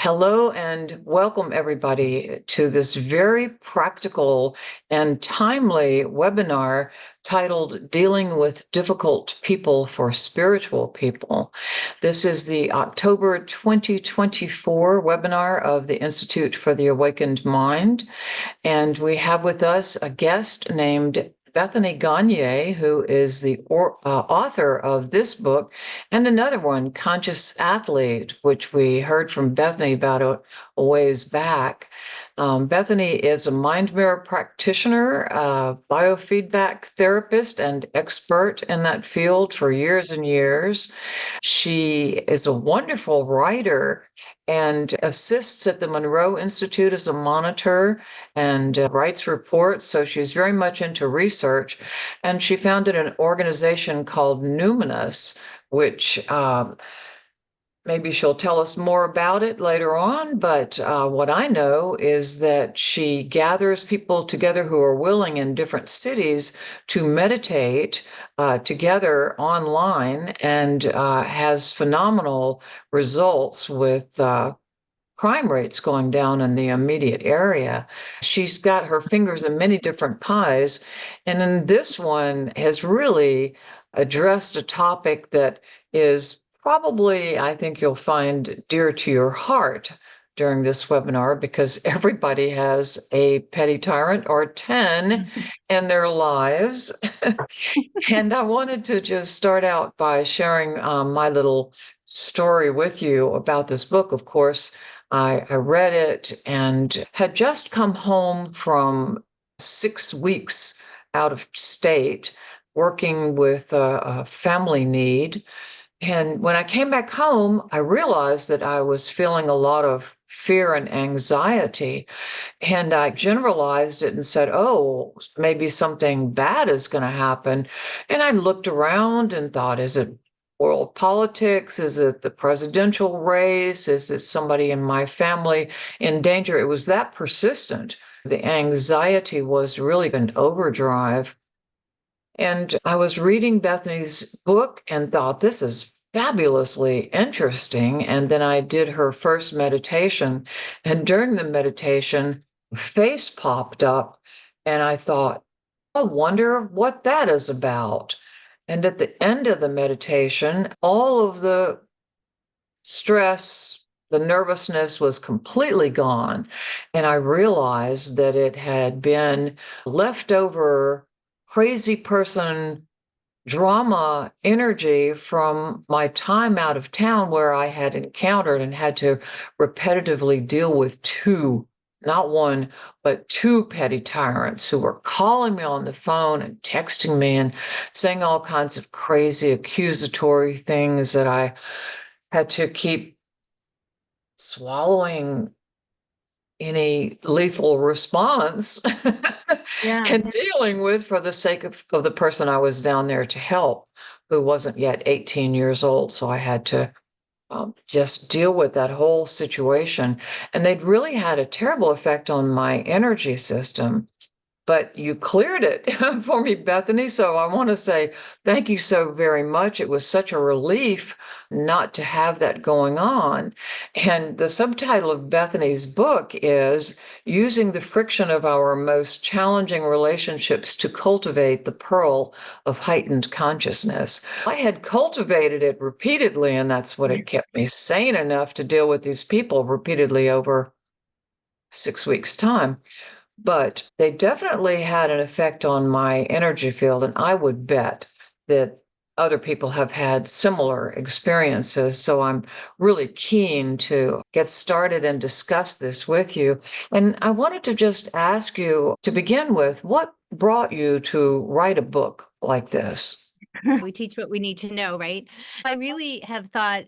Hello and welcome everybody to this very practical and timely webinar titled Dealing with Difficult People for Spiritual People. This is the October 2024 webinar of the Institute for the Awakened Mind. And we have with us a guest named Bethany Gonyea, who is the author of this book, and another one, Conscious Athlete, which we heard from Bethany about a ways back. Bethany is a mind mirror practitioner, biofeedback therapist, and expert in that field for years and years. She is a wonderful writer and assists at the Monroe Institute as a monitor and writes reports. So she's very much into research. And she founded an organization called Numinous, which maybe she'll tell us more about it later on. But what I know is that she gathers people together who are willing in different cities to meditate together online and has phenomenal results with crime rates going down in the immediate area. She's got her fingers in many different pies. And then this one has really addressed a topic that is probably, I think you'll find dear to your heart during this webinar, because everybody has a petty tyrant or 10 in their lives. And I wanted to just start out by sharing my little story with you about this book. Of course, I read it and had just come home from 6 weeks out of state working with a family need. And when I came back home, I realized that I was feeling a lot of fear and anxiety. And I generalized it and said, oh, maybe something bad is going to happen. And I looked around and thought, is it world politics? Is it the presidential race? Is it somebody in my family in danger? It was that persistent. The anxiety was really an overdrive. And I was reading Bethany's book and thought, this is fabulously interesting. And then I did her first meditation. And during the meditation, a face popped up. And I thought, I wonder what that is about. And at the end of the meditation, all of the stress, the nervousness was completely gone. And I realized that it had been leftover crazy person drama energy from my time out of town, where I had encountered and had to repetitively deal with not one, but two petty tyrants who were calling me on the phone and texting me and saying all kinds of crazy accusatory things that I had to keep swallowing any lethal response and dealing with for the sake of the person I was down there to help, who wasn't yet 18 years old. So I had to just deal with that whole situation. And they'd really had a terrible effect on my energy system. But you cleared it for me, Bethany. So I want to say thank you so very much. It was such a relief not to have that going on. And the subtitle of Bethany's book is Using the Friction of Our Most Challenging Relationships to Cultivate the Pearl of Heightened Consciousness. I had cultivated it repeatedly, and that's what had kept me sane enough to deal with these people repeatedly over 6 weeks' time. But they definitely had an effect on my energy field. And I would bet that other people have had similar experiences. So I'm really keen to get started and discuss this with you. And I wanted to just ask you to begin with, what brought you to write a book like this? We teach what we need to know, right? I really have thought,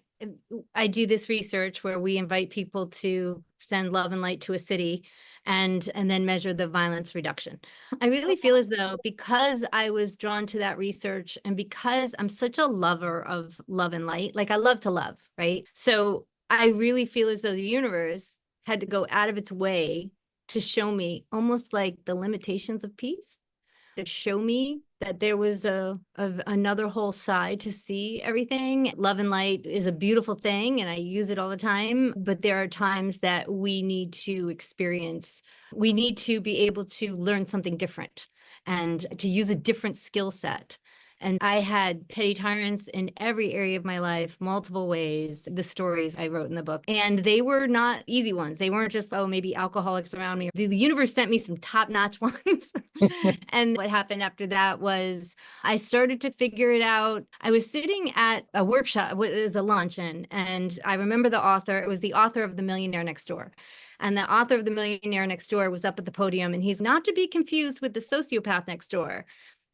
I do this research where we invite people to send love and light to a city and then measure the violence reduction. I really feel as though, because I was drawn to that research and because I'm such a lover of love and light, like I love to love, right? So I really feel as though the universe had to go out of its way to show me almost like the limitations of peace, to show me that there was another whole side to see everything. Love and light is a beautiful thing, and I use it all the time. But there are times that we need to experience, we need to be able to learn something different and to use a different skill set. And I had petty tyrants in every area of my life, multiple ways, the stories I wrote in the book. And they were not easy ones. They weren't just, oh, maybe alcoholics around me. The universe sent me some top-notch ones. And what happened after that was I started to figure it out. I was sitting at a workshop, it was a luncheon, and I remember the author, it was the author of The Millionaire Next Door. And the author of The Millionaire Next Door was up at the podium, and he's not to be confused with the sociopath next door.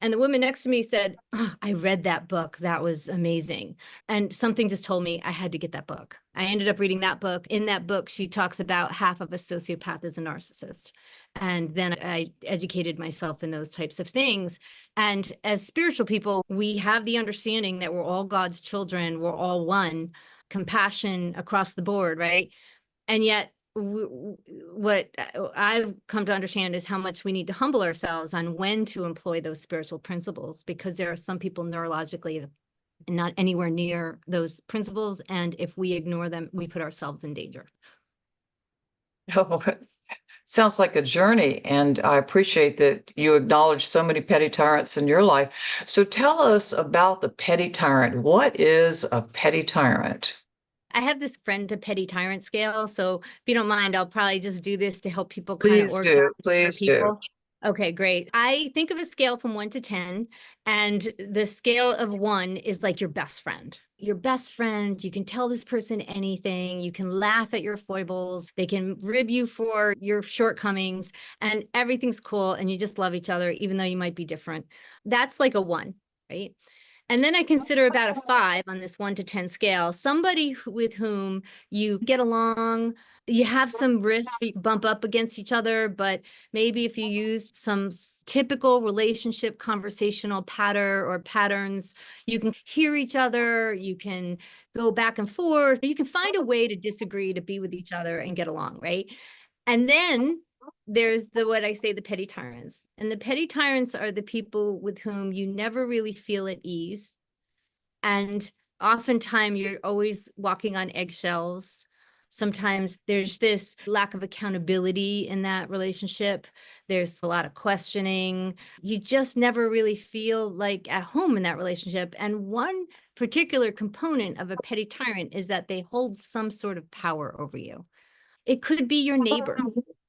And the woman next to me said, oh, I read that book. That was amazing. And something just told me I had to get that book. I ended up reading that book. In that book, she talks about half of a sociopath is a narcissist. And then I educated myself in those types of things. And as spiritual people, we have the understanding that we're all God's children. We're all one, compassion across the board, right? And yet, what I've come to understand is how much we need to humble ourselves on when to employ those spiritual principles, because there are some people neurologically not anywhere near those principles. And if we ignore them, we put ourselves in danger. Oh, sounds like a journey. And I appreciate that you acknowledge so many petty tyrants in your life. So tell us about the petty tyrant. What is a petty tyrant? I have this friend to petty tyrant scale. So if you don't mind, I'll probably just do this to help people kind of organize. Please do. Okay, great. I think of a scale from 1 to 10, and the scale of 1 is like your best friend. Your best friend, you can tell this person anything. You can laugh at your foibles. They can rib you for your shortcomings, and everything's cool, and you just love each other, even though you might be different. That's like a 1, right? And then I consider about a 5 on this 1 to 10 scale, somebody with whom you get along, you have some rifts, you bump up against each other, but maybe if you use some typical relationship conversational pattern or patterns, you can hear each other, you can go back and forth, you can find a way to disagree, to be with each other and get along, right? And then there's what I say, the petty tyrants. And the petty tyrants are the people with whom you never really feel at ease. And oftentimes you're always walking on eggshells. Sometimes there's this lack of accountability in that relationship. There's a lot of questioning. You just never really feel like at home in that relationship. And one particular component of a petty tyrant is that they hold some sort of power over you. It could be your neighbor.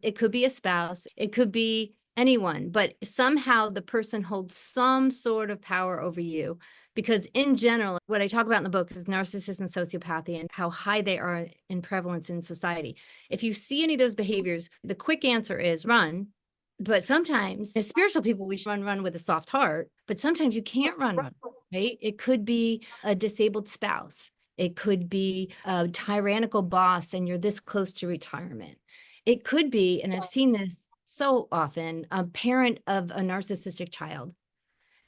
It could be a spouse. It could be anyone, but somehow the person holds some sort of power over you, because in general, what I talk about in the book is narcissism and sociopathy and how high they are in prevalence in society. If you see any of those behaviors, the quick answer is run. But sometimes as spiritual people, we should run with a soft heart, but sometimes you can't run, right? It could be a disabled spouse. It could be a tyrannical boss and you're this close to retirement. It could be, and I've seen this so often, a parent of a narcissistic child.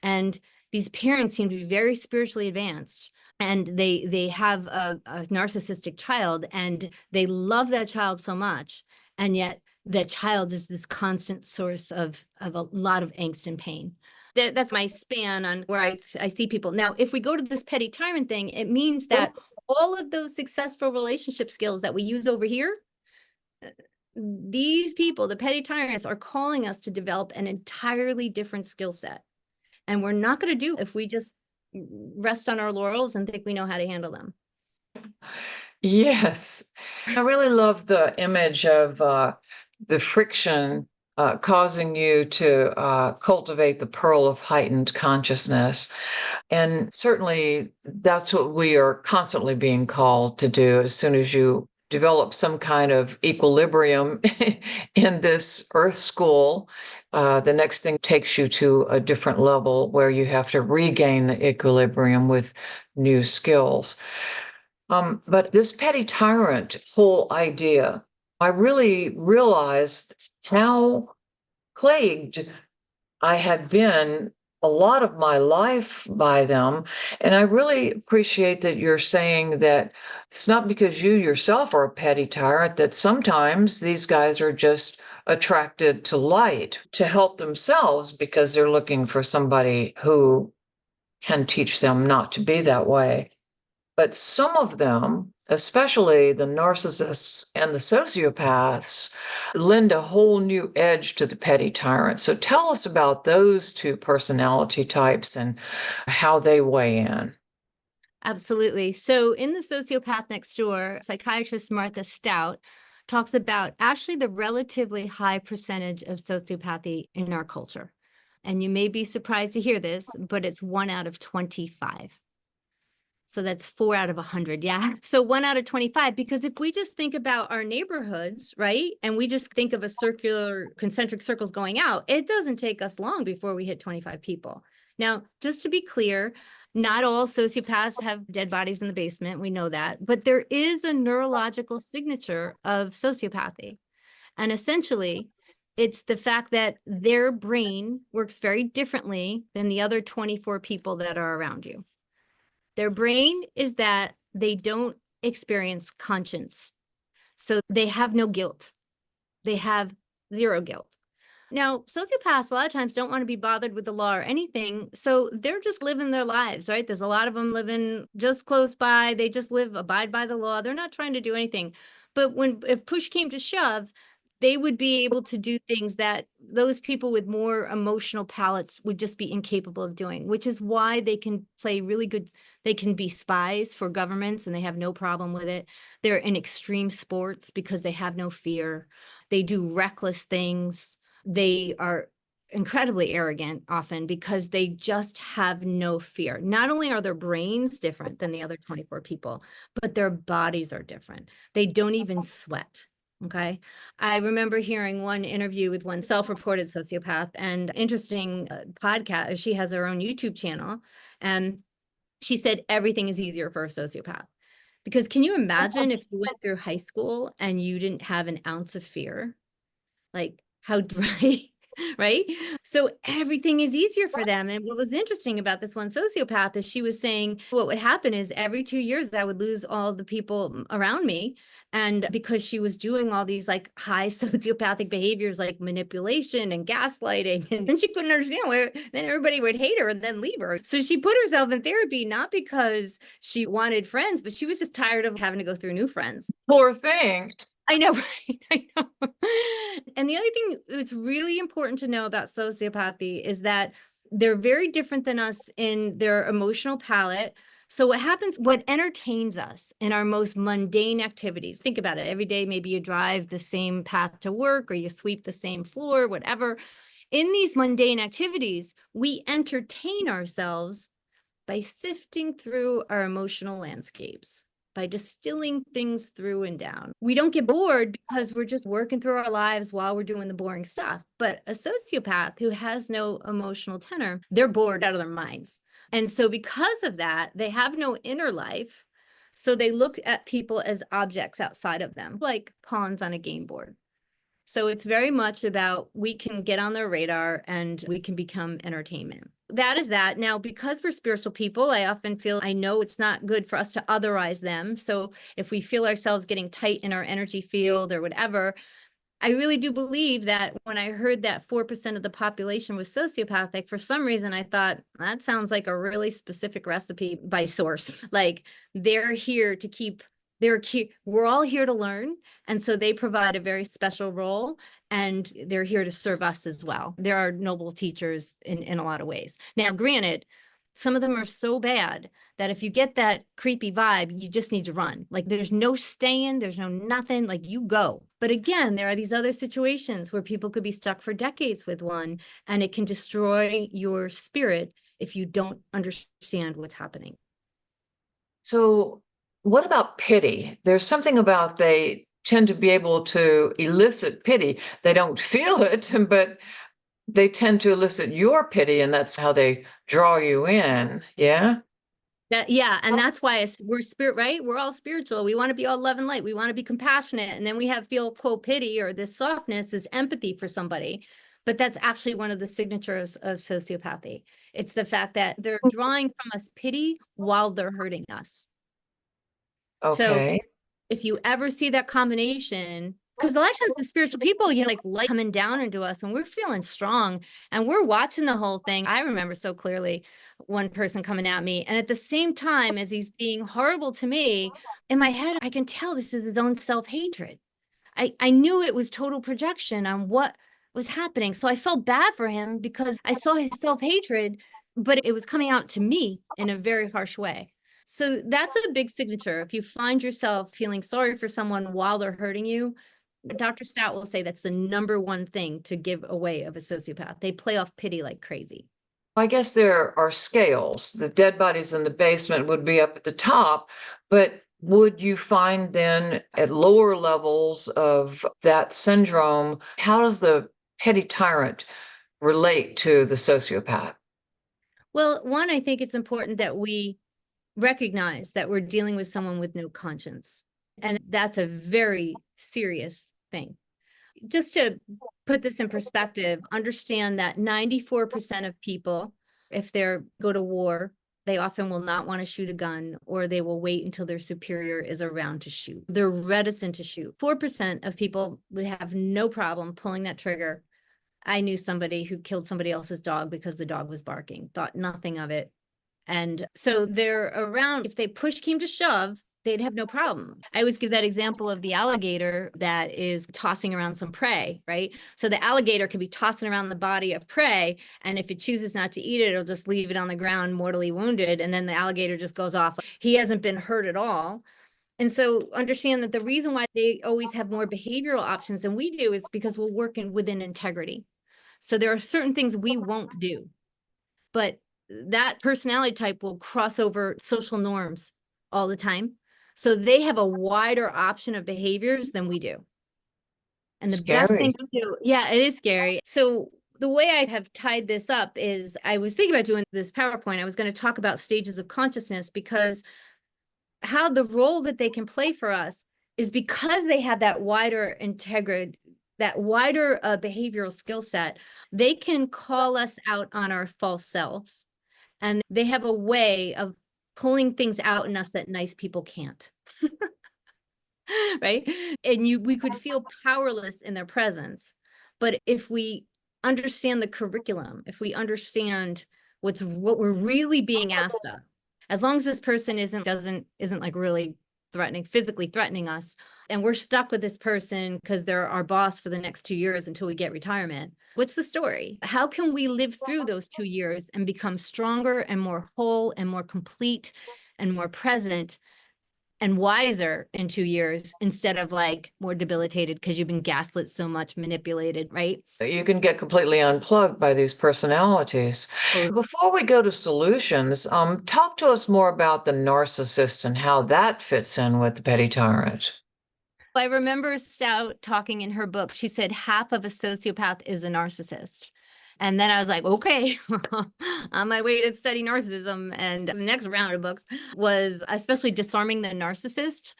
And these parents seem to be very spiritually advanced, and they have a narcissistic child, and they love that child so much. And yet that child is this constant source of a lot of angst and pain. That's my span on where I see people. Now, if we go to this petty tyrant thing, it means that all of those successful relationship skills that we use over here, these people, the petty tyrants, are calling us to develop an entirely different skill set. And we're not going to do if we just rest on our laurels and think we know how to handle them. Yes. I really love the image of the friction causing you to cultivate the pearl of heightened consciousness. And certainly that's what we are constantly being called to do as soon as you develop some kind of equilibrium in this earth school. The next thing takes you to a different level where you have to regain the equilibrium with new skills. But this petty tyrant whole idea, I really realized how plagued I had been a lot of my life by them. And I really appreciate that you're saying that it's not because you yourself are a petty tyrant, that sometimes these guys are just attracted to light to help themselves because they're looking for somebody who can teach them not to be that way. But some of them, especially the narcissists and the sociopaths, lend a whole new edge to the petty tyrant. So tell us about those two personality types and how they weigh in. Absolutely. So in The Sociopath Next Door, psychiatrist Martha Stout talks about actually the relatively high percentage of sociopathy in our culture. And you may be surprised to hear this, but it's 1 out of 25. So that's 4 out of 100. Yeah. So 1 out of 25, because if we just think about our neighborhoods, right? And we just think of a circular concentric circles going out, it doesn't take us long before we hit 25 people. Now, just to be clear, not all sociopaths have dead bodies in the basement. We know that, but there is a neurological signature of sociopathy. And essentially, it's the fact that their brain works very differently than the other 24 people that are around you. Their brain is that they don't experience conscience. So they have no guilt. They have zero guilt. Now, sociopaths a lot of times don't want to be bothered with the law or anything. So they're just living their lives, right? There's a lot of them living just close by. They just abide by the law. They're not trying to do anything. But if push came to shove, they would be able to do things that those people with more emotional palates would just be incapable of doing, which is why they can play really good. They can be spies for governments and they have no problem with it. They're in extreme sports because they have no fear. They do reckless things. They are incredibly arrogant often because they just have no fear. Not only are their brains different than the other 24 people, but their bodies are different. They don't even sweat. Okay. I remember hearing one interview with one self-reported sociopath, and interesting podcast. She has her own YouTube channel, and she said everything is easier for a sociopath. Because can you imagine if you went through high school and you didn't have an ounce of fear? Like how dry, right? So everything is easier for them. And what was interesting about this one sociopath is she was saying what would happen is every 2 years I would lose all the people around me. And because she was doing all these like high sociopathic behaviors like manipulation and gaslighting, and then she couldn't understand where then everybody would hate her and then leave her. So she put herself in therapy, not because she wanted friends, but she was just tired of having to go through new friends. Poor thing. I know, right? I know. And the other thing that's really important to know about sociopathy is that they're very different than us in their emotional palette. So what happens, what entertains us in our most mundane activities, think about it. Every day, maybe you drive the same path to work or you sweep the same floor, whatever. In these mundane activities, we entertain ourselves by sifting through our emotional landscapes, by distilling things through and down. We don't get bored because we're just working through our lives while we're doing the boring stuff. But a sociopath who has no emotional tenor, they're bored out of their minds. And so because of that, they have no inner life. So they look at people as objects outside of them, like pawns on a game board. So it's very much about we can get on their radar and we can become entertainment. That is that. Now, because we're spiritual people, I often feel I know it's not good for us to otherize them. So if we feel ourselves getting tight in our energy field or whatever, I really do believe that when I heard that 4% of the population was sociopathic, for some reason, I thought that sounds like a really specific recipe by source. Like they're here to keep we're all here to learn. And so they provide a very special role and they're here to serve us as well. There are noble teachers in a lot of ways. Now, granted, some of them are so bad that if you get that creepy vibe, you just need to run. Like there's no staying, there's no nothing, like you go. But again, there are these other situations where people could be stuck for decades with one, and it can destroy your spirit if you don't understand what's happening. So what about pity? There's something about they tend to be able to elicit pity. They don't feel it, but they tend to elicit your pity, and that's how they draw you in. Yeah. Yeah, and that's why we're spirit, right? We're all spiritual. We want to be all love and light. We want to be compassionate, and then we feel quote pity or this softness, this empathy for somebody. But that's actually one of the signatures of sociopathy. It's the fact that they're drawing from us pity while they're hurting us. So Okay. if you ever see that combination, Because a lot of times the spiritual people, like light coming down into us and we're feeling strong and we're watching the whole thing. I remember so clearly one person coming at me. And at the same time as he's being horrible to me, in my head, I can tell this is his own self-hatred. I knew it was total projection on what was happening. So I felt bad for him because I saw his self-hatred, but it was coming out to me in a very harsh way. So that's a big signature. If you find yourself feeling sorry for someone while they're hurting you, Dr. Stout will say that's the #1 thing to give away of a sociopath. They play off pity like crazy. I guess there are scales. The dead bodies in the basement would be up at the top, but would you find then at lower levels of that syndrome, how does the petty tyrant relate to the sociopath? Well, one, I think it's important that we recognize that we're dealing with someone with no conscience. And that's a very serious thing. Just to put this in perspective, understand that 94% of people, if they're go to war, they often will not want to shoot a gun, or they will wait until their superior is around to shoot. They're reticent to shoot. 4% of people would have no problem pulling that trigger. I knew somebody who killed somebody else's dog because the dog was barking, thought nothing of it. And so they're around, if they push came to shove, they'd have no problem. I always give that example of the alligator that is tossing around some prey, right? So the alligator could be tossing around the body of prey, and if it chooses not to eat it, it'll just leave it on the ground mortally wounded, and then the alligator just goes off. He hasn't been hurt at all. And so understand that the reason why they always have more behavioral options than we do is because we're working within integrity. So there are certain things we won't do, but that personality type will cross over social norms all the time. So they have a wider option of behaviors than we do. And the best thing Scary. to do, yeah, it is scary. So the way I have tied this up is I was thinking about doing this PowerPoint. I was going to talk about stages of consciousness, because how the role that they can play for us is because they have that wider integrity, that wider behavioral skill set, they can call us out on our false selves. And they have a way of pulling things out in us that nice people can't. Right? And we could feel powerless in their presence. But if we understand the curriculum, if we understand what we're really being asked of, as long as this person isn't like really physically threatening us, and we're stuck with this person because they're our boss for the next 2 years until we get retirement, what's the story? How can we live through those 2 years and become stronger and more whole and more complete and more present and wiser in 2 years, instead of like more debilitated because you've been gaslit so much, manipulated, right? You can get completely unplugged by these personalities. Before we go to solutions, talk to us more about the narcissist and how that fits in with the petty tyrant. I remember Stout talking in her book. She said half of a sociopath is a narcissist. And then I was like, okay, on my way to study narcissism. And the next round of books was especially Disarming the Narcissist.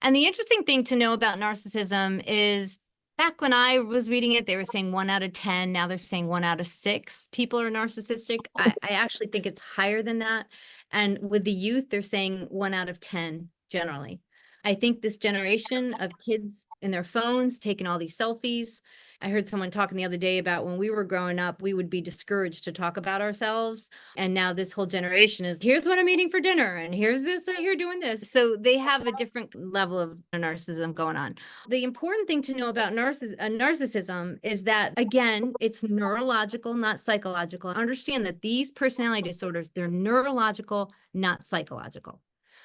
And the interesting thing to know about narcissism is back when I was reading it, they were saying 1 out of 10. Now they're saying 1 out of 6 people are narcissistic. I actually think it's higher than that. And with the youth, they're saying 1 out of 10 generally. I think this generation of kids in their phones taking all these selfies. I heard someone talking the other day about when we were growing up, we would be discouraged to talk about ourselves. And now this whole generation is, here's what I'm eating for dinner, and here's this, here doing this. So they have a different level of narcissism going on. The important thing to know about narcissism is that, again, it's neurological, not psychological. Understand that these personality disorders, they're neurological, not psychological.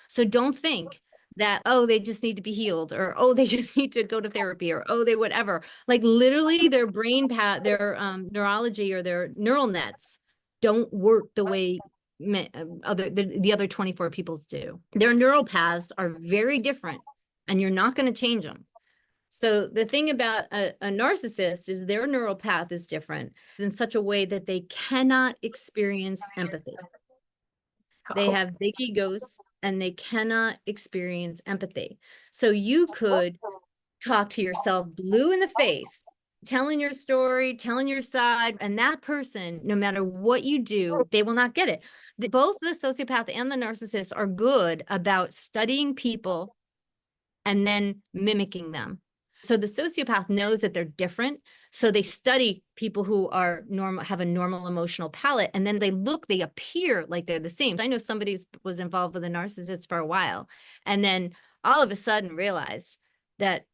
So don't think that, oh, they just need to be healed, or, oh, they just need to go to therapy, or, oh, they whatever. Like literally their brain their neurology or their neural nets don't work the way the other 24 people do. Their neural paths are very different, and you're not going to change them. So the thing about a narcissist is their neural path is different in such a way that they cannot experience empathy. They have big egos and they cannot experience empathy. So you could talk to yourself blue in the face, telling your story, telling your side, and that person, no matter what you do, they will not get it. Both the sociopath and the narcissist are good about studying people and then mimicking them. So the sociopath knows that they're different. So they study people who are normal, have a normal emotional palette, and then they appear like they're the same. I know somebody was involved with a narcissist for a while, and then all of a sudden realized that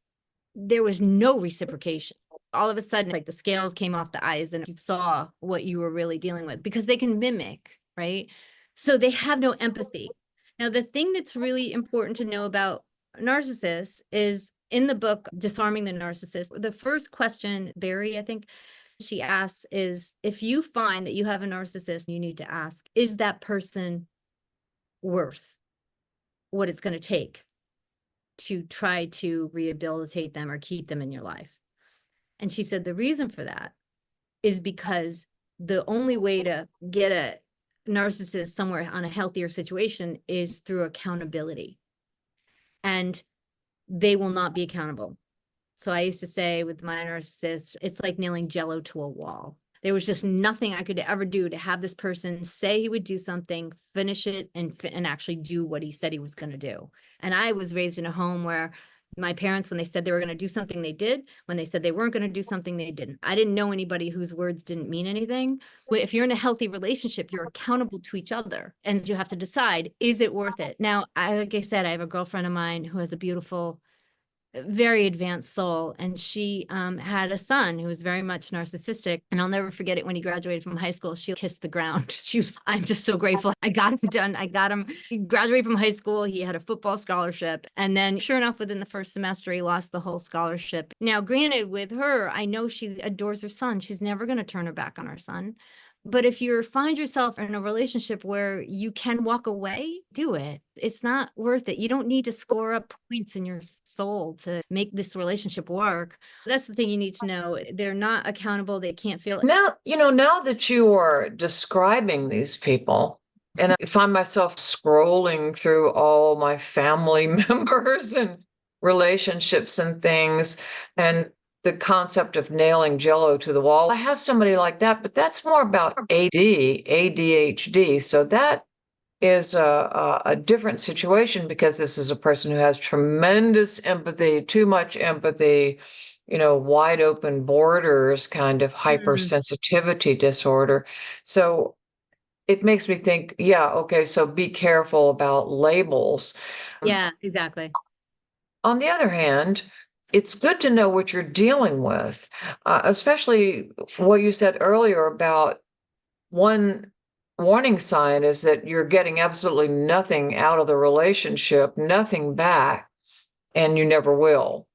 there was no reciprocation. All of a sudden, like the scales came off the eyes and you saw what you were really dealing with, because they can mimic, right? So they have no empathy. Now, the thing that's really important to know about narcissists is in the book, Disarming the Narcissist, the first question, Barry, I think she asks is, if you find that you have a narcissist, you need to ask, is that person worth what it's going to take to try to rehabilitate them or keep them in your life? And she said the reason for that is because the only way to get a narcissist somewhere on a healthier situation is through accountability. And they will not be accountable. So I used to say with my narcissist, it's like nailing Jello to a wall. There was just nothing I could ever do to have this person say he would do something, finish it, and actually do what he said he was going to do. And I was raised in a home where my parents, when they said they were going to do something, they did. When they said they weren't going to do something, they didn't. I didn't know anybody whose words didn't mean anything. If you're in a healthy relationship, you're accountable to each other, and you have to decide, is it worth it? Now, like I said, I have a girlfriend of mine who has a beautiful, very advanced soul, and she had a son who was very much narcissistic, and I'll never forget it. When he graduated from high school, she kissed the ground. I'm just so grateful I got him done. He graduated from high school, he had a football scholarship, and then sure enough, within the first semester, he lost the whole scholarship. Now, granted, with her, I know she adores her son. She's never going to turn her back on her son. But if you find yourself in a relationship where you can walk away, do it. It's not worth it. You don't need to score up points in your soul to make this relationship work. That's the thing you need to know. They're not accountable. They can't feel. Now, now that you are describing these people, and I find myself scrolling through all my family members and relationships and things, and the concept of nailing Jello to the wall. I have somebody like that, but that's more about ADHD. So that is a different situation, because this is a person who has tremendous empathy, too much empathy, wide open borders, kind of hypersensitivity disorder. So it makes me think, yeah, okay, so be careful about labels. Yeah, exactly. On the other hand, it's good to know what you're dealing with, especially what you said earlier about one warning sign is that you're getting absolutely nothing out of the relationship, nothing back, and you never will.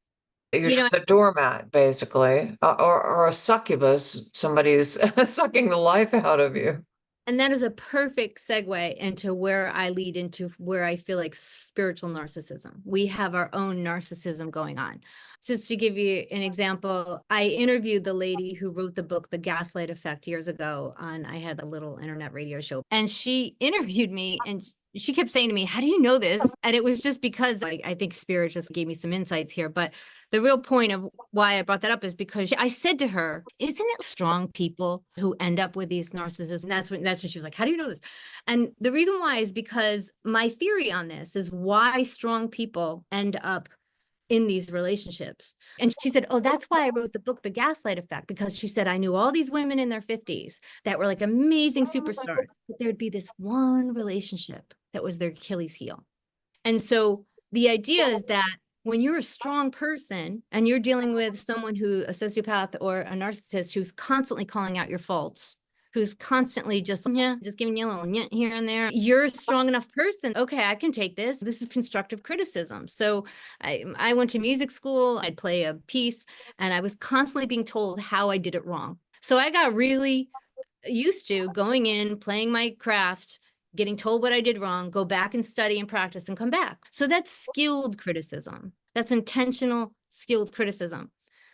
You're just a doormat, basically, or a succubus. Somebody who's sucking the life out of you. And that is a perfect segue into where I lead into where I feel like spiritual narcissism. We have our own narcissism going on. Just to give you an example, I interviewed the lady who wrote the book, The Gaslight Effect, years ago I had a little internet radio show, and she interviewed me, and she kept saying to me, how do you know this? And it was just because I think spirit just gave me some insights here. But the real point of why I brought that up is because I said to her, isn't it strong people who end up with these narcissists? And that's when she was like, how do you know this? And the reason why is because my theory on this is why strong people end up in these relationships. And she said, oh, that's why I wrote the book, The Gaslight Effect, because she said, I knew all these women in their 50s that were like amazing superstars, but there'd be this one relationship that was their Achilles heel. And so the idea is that when you're a strong person and you're dealing with someone a sociopath or a narcissist who's constantly calling out your faults, who's constantly just giving you a little here and there, you're a strong enough person. Okay, I can take this. This is constructive criticism. So I went to music school, I'd play a piece, and I was constantly being told how I did it wrong. So I got really used to going in, playing my craft, getting told what I did wrong, go back and study and practice and come back. So that's skilled criticism. That's intentional, skilled criticism.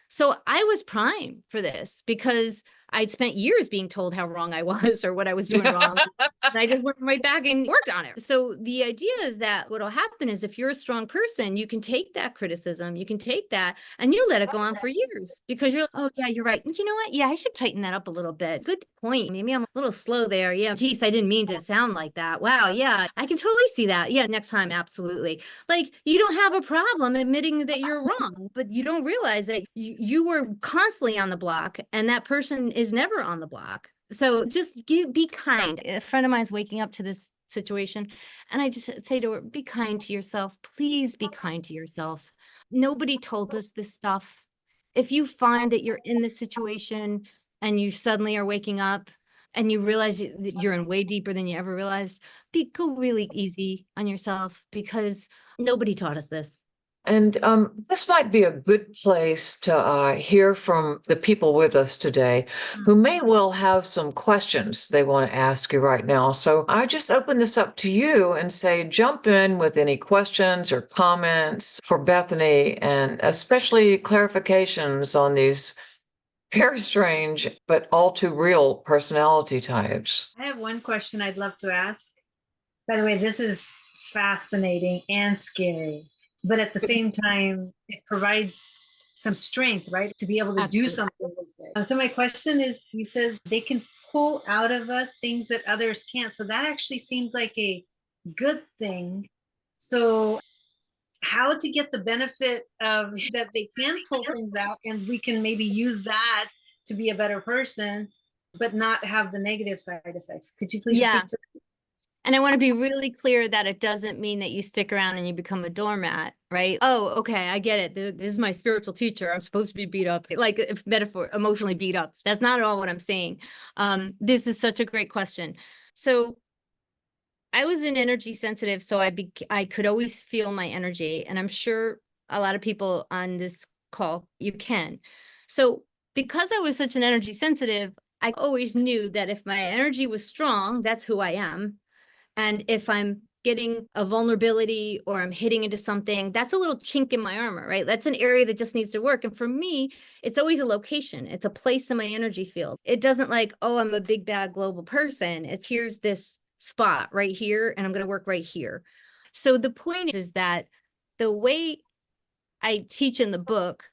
So I was primed for this because I'd spent years being told how wrong I was or what I was doing wrong. And I just went right back and worked on it. So the idea is that what'll happen is if you're a strong person, you can take that criticism, you can take that and you let it go on for years because you're, oh yeah, you're right. And you know what? Yeah, I should tighten that up a little bit. Good point. Maybe I'm a little slow there. Yeah. Geez, I didn't mean to sound like that. Wow. Yeah, I can totally see that. Yeah. Next time. Absolutely. Like you don't have a problem admitting that you're wrong, but you don't realize that you were constantly on the block and that person is never on the block. So just be kind. A friend of mine's waking up to this situation and I just say to her, be kind to yourself. Please be kind to yourself. Nobody told us this stuff. If you find that you're in this situation and you suddenly are waking up and you realize that you're in way deeper than you ever realized, go really easy on yourself because nobody taught us this. And this might be a good place to hear from the people with us today who may well have some questions they want to ask you right now. So I just open this up to you and say, jump in with any questions or comments for Bethany, and especially clarifications on these very strange but all too real personality types. I have one question I'd love to ask. By the way, this is fascinating and scary, but at the same time, it provides some strength, right? To be able to do something with it. So my question is, you said they can pull out of us things that others can't. So that actually seems like a good thing. So how to get the benefit of that they can pull things out and we can maybe use that to be a better person, but not have the negative side effects. Could you please speak to that? And I want to be really clear that it doesn't mean that you stick around and you become a doormat, right? Oh, okay, I get it. This is my spiritual teacher. I'm supposed to be beat up, like if metaphor, emotionally beat up. That's not at all what I'm saying. This is such a great question. So I was an energy sensitive, so I could always feel my energy. And I'm sure a lot of people on this call, you can. So because I was such an energy sensitive, I always knew that if my energy was strong, that's who I am. And if I'm getting a vulnerability or I'm hitting into something, that's a little chink in my armor, right? That's an area that just needs to work. And for me, it's always a location. It's a place in my energy field. It doesn't like, oh, I'm a big, bad global person. It's here's this spot right here, and I'm going to work right here. So the point is that the way I teach in the book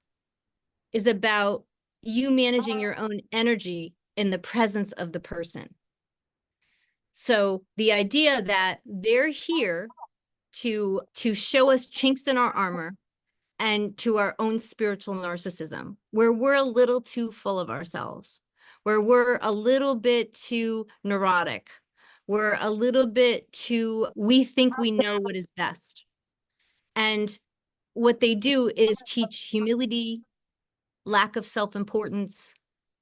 is about you managing your own energy in the presence of the person. So the idea that they're here to show us chinks in our armor and to our own spiritual narcissism, where we're a little too full of ourselves, where we're a little bit too neurotic, we're a little bit too, we think we know what is best. And what they do is teach humility, lack of self-importance.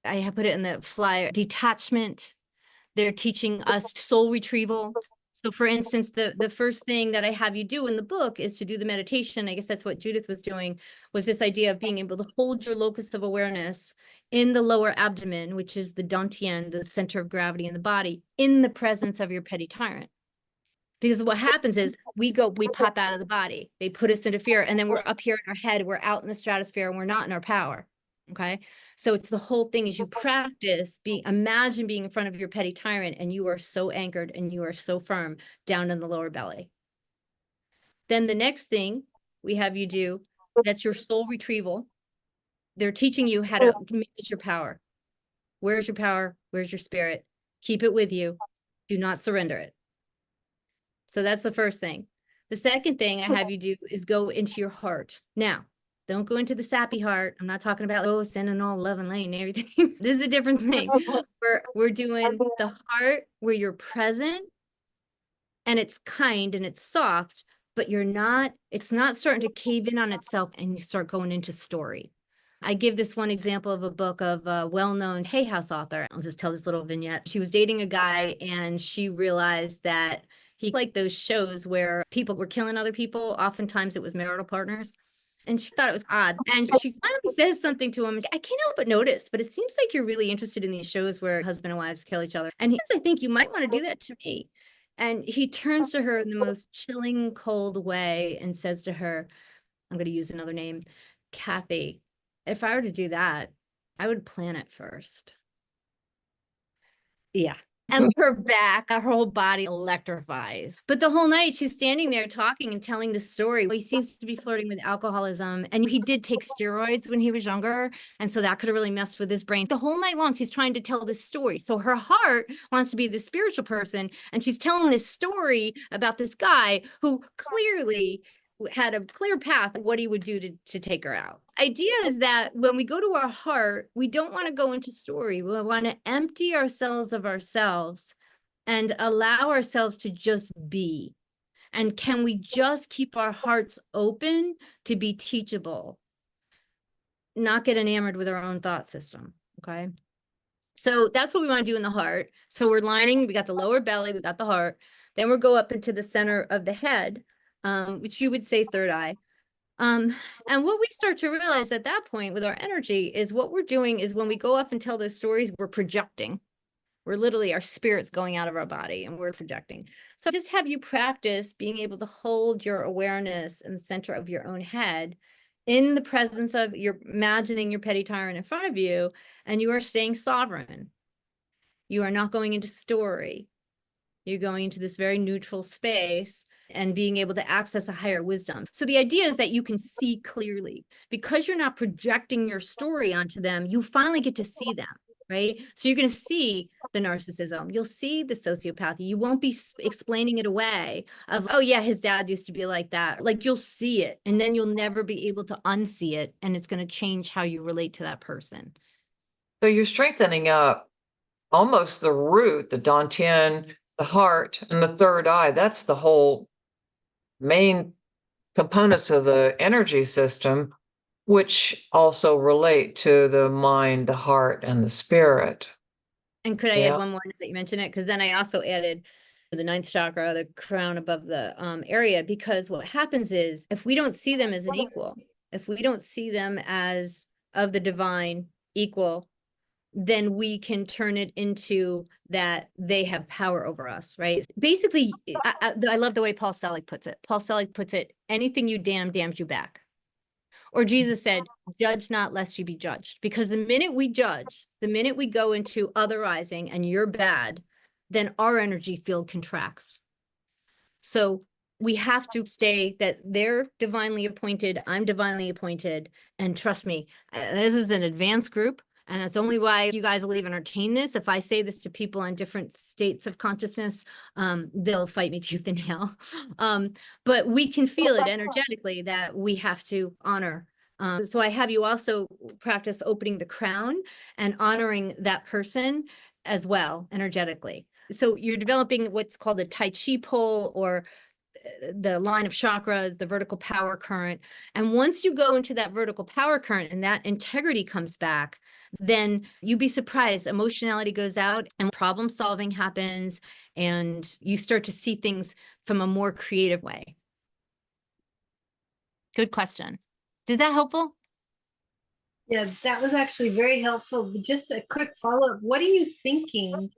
I have put it in the flyer, detachment. They're teaching us soul retrieval. So for instance, the first thing that I have you do in the book is to do the meditation. I guess that's what Judith was doing, was this idea of being able to hold your locus of awareness in the lower abdomen, which is the dantian, the center of gravity in the body, in the presence of your petty tyrant. Because what happens is we pop out of the body. They put us into fear, and then we're up here in our head, we're out in the stratosphere, and we're not in our power. Okay. So it's the whole thing is you practice imagine being in front of your petty tyrant and you are so anchored and you are so firm down in the lower belly. Then the next thing we have you do, that's your soul retrieval. They're teaching you how to manage your power. Where's your power? Where's your spirit? Keep it with you. Do not surrender it. So that's the first thing. The second thing I have you do is go into your heart. Now, don't go into the sappy heart. I'm not talking about, oh, sending all love and light and everything. This is a different thing. We're doing the heart where you're present and it's kind and it's soft, but it's not starting to cave in on itself and you start going into story. I give this one example of a book of a well-known Hay House author. I'll just tell this little vignette. She was dating a guy and she realized that he liked those shows where people were killing other people. Oftentimes it was marital partners. And she thought it was odd. And she finally says something to him. I can't help but notice, but it seems like you're really interested in these shows where husband and wives kill each other. And he says, I think you might want to do that to me. And he turns to her in the most chilling, cold way and says to her, I'm going to use another name, Kathy, if I were to do that, I would plan it first. Yeah. And her back, her whole body electrifies. But the whole night she's standing there talking and telling the story. He seems to be flirting with alcoholism. And he did take steroids when he was younger. And so that could have really messed with his brain. The whole night long, she's trying to tell this story. So her heart wants to be the spiritual person. And she's telling this story about this guy who clearly had a clear path of what he would do to take her out. Idea is that when we go to our heart, we don't want to go into story. We want to empty ourselves of ourselves and allow ourselves to just be. And can we just keep our hearts open to be teachable, not get enamored with our own thought system, okay? So that's what we want to do in the heart. So we're lining, we got the lower belly, we got the heart. Then we'll go up into the center of the head, which you would say third eye. And what we start to realize at that point with our energy is what we're doing is when we go up and tell those stories, we're projecting. We're literally, our spirit's going out of our body and we're projecting. So just have you practice being able to hold your awareness in the center of your own head in the presence of, you're imagining your petty tyrant in front of you, and you are staying sovereign. You are not going into story. You're going into this very neutral space and being able to access a higher wisdom. So the idea is that you can see clearly. Because you're not projecting your story onto them, you finally get to see them, right? So you're going to see the narcissism. You'll see the sociopathy. You won't be explaining it away of, oh yeah, his dad used to be like that. Like, you'll see it, and then you'll never be able to unsee it. And it's going to change how you relate to that person. So you're strengthening up almost the root, the dantian, the heart, and the third eye. That's the whole main components of the energy system, which also relate to the mind, the heart, and the spirit. And could I add one more that you mentioned it? Because then I also added the ninth chakra, the crown above the area, because what happens is if we don't see them as an equal, if we don't see them as of the divine equal, then we can turn it into that they have power over us, right? Basically, I love the way Paul Selig puts it. Paul Selig puts it, anything you damn, damns you back. Or Jesus said, judge not lest you be judged. Because the minute we judge, the minute we go into otherizing and you're bad, then our energy field contracts. So we have to stay that they're divinely appointed, I'm divinely appointed, and trust me, this is an advanced group. And that's only why you guys will even entertain this. If I say this to people in different states of consciousness, they'll fight me tooth and nail. But we can feel it energetically that we have to honor. So I have you also practice opening the crown and honoring that person as well energetically. So you're developing what's called a Tai Chi pole, or the line of chakras, the vertical power current. And once you go into that vertical power current and that integrity comes back, then you'd be surprised. Emotionality goes out and problem solving happens, and you start to see things from a more creative way. Good question. Is that helpful? Yeah, that was actually very helpful. But just a quick follow-up. What are you thinking?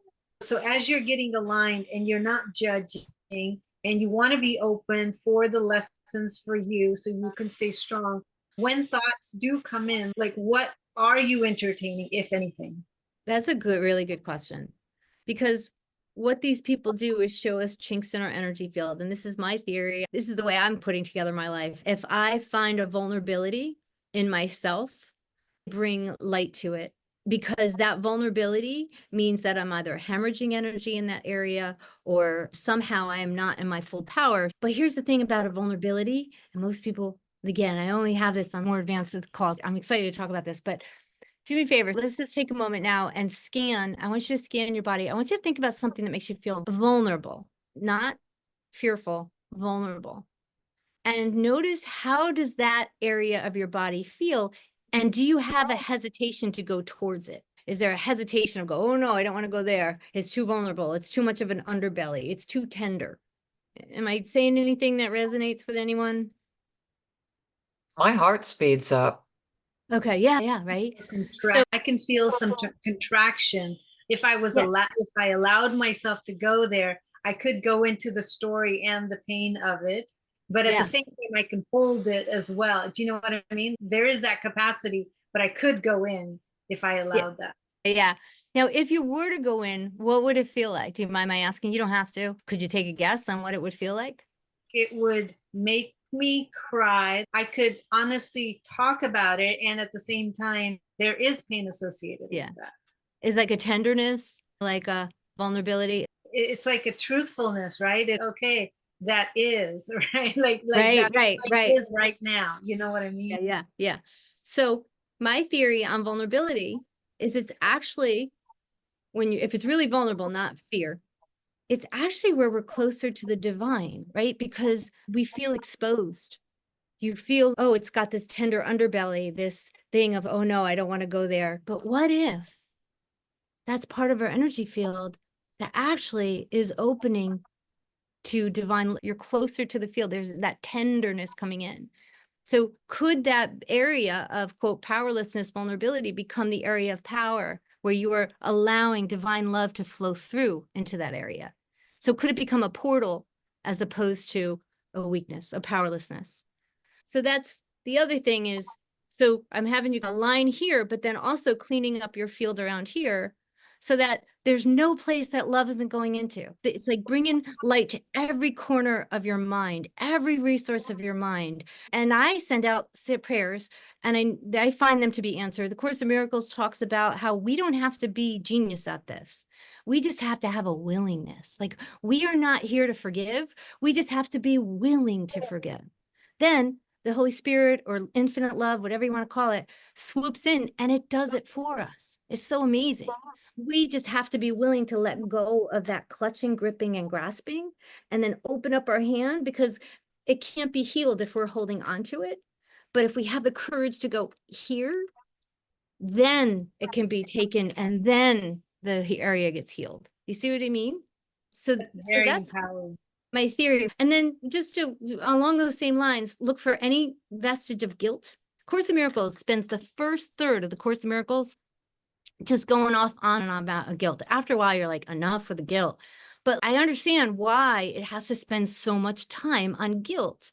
So as you're getting aligned and you're not judging and you want to be open for the lessons for you so you can stay strong, when thoughts do come in, like what are you entertaining, if anything? That's a good, really good question. Because what these people do is show us chinks in our energy field. And this is my theory. This is the way I'm putting together my life. If I find a vulnerability in myself, bring light to it, because that vulnerability means that I'm either hemorrhaging energy in that area or somehow I am not in my full power. But here's the thing about a vulnerability, and most people, again, I only have this on more advanced calls. I'm excited to talk about this, but do me a favor. Let's just take a moment now and scan. I want you to scan your body. I want you to think about something that makes you feel vulnerable, not fearful, vulnerable. And notice, how does that area of your body feel? And do you have a hesitation to go towards it? Is there a hesitation of go, oh no, I don't want to go there. It's too vulnerable. It's too much of an underbelly. It's too tender. Am I saying anything that resonates with anyone? My heart speeds up. Okay, yeah, right. So I can feel some contraction. If I was if I allowed myself to go there, I could go into the story and the pain of it. But at the same time, I can hold it as well. Do you know what I mean? There is that capacity, but I could go in if I allowed that. Yeah. Now, if you were to go in, what would it feel like? Do you mind my asking? You don't have to. Could you take a guess on what it would feel like? It would make me cry. I could honestly talk about it, and at the same time, there is pain associated Yeah. with that. It's like a tenderness, like a vulnerability. It's like a truthfulness, right? Okay, that is right. Like Right, that right, like right. is right now. You know what I mean? Yeah. So my theory on vulnerability is it's actually if it's really vulnerable, not fear, it's actually where we're closer to the divine, right? Because we feel exposed. You feel, oh, it's got this tender underbelly, this thing of, oh no, I don't want to go there. But what if that's part of our energy field that actually is opening to divine? You're closer to the field. There's that tenderness coming in. So could that area of, quote, powerlessness, vulnerability become the area of power where you are allowing divine love to flow through into that area? So could it become a portal as opposed to a weakness, a powerlessness? So that's the other thing is, so I'm having you align here, but then also cleaning up your field around here so that there's no place that love isn't going into. It's like bringing light to every corner of your mind, every resource of your mind. And I send out prayers and I find them to be answered. The Course in Miracles talks about how we don't have to be genius at this. We just have to have a willingness. Like, we are not here to forgive. We just have to be willing to forgive. Then the Holy Spirit or infinite love, whatever you want to call it, swoops in and it does it for us. It's so amazing. We just have to be willing to let go of that clutching, gripping, and grasping, and then open up our hand, because it can't be healed if we're holding on to it. But if we have the courage to go here, then it can be taken and then the area gets healed. You see what I mean? So that's empowering. My theory. And then just to along those same lines, look for any vestige of guilt. Course in Miracles spends the first third of the Course in Miracles just going off on and on about guilt. After a while, you're like, enough with the guilt. But I understand why it has to spend so much time on guilt.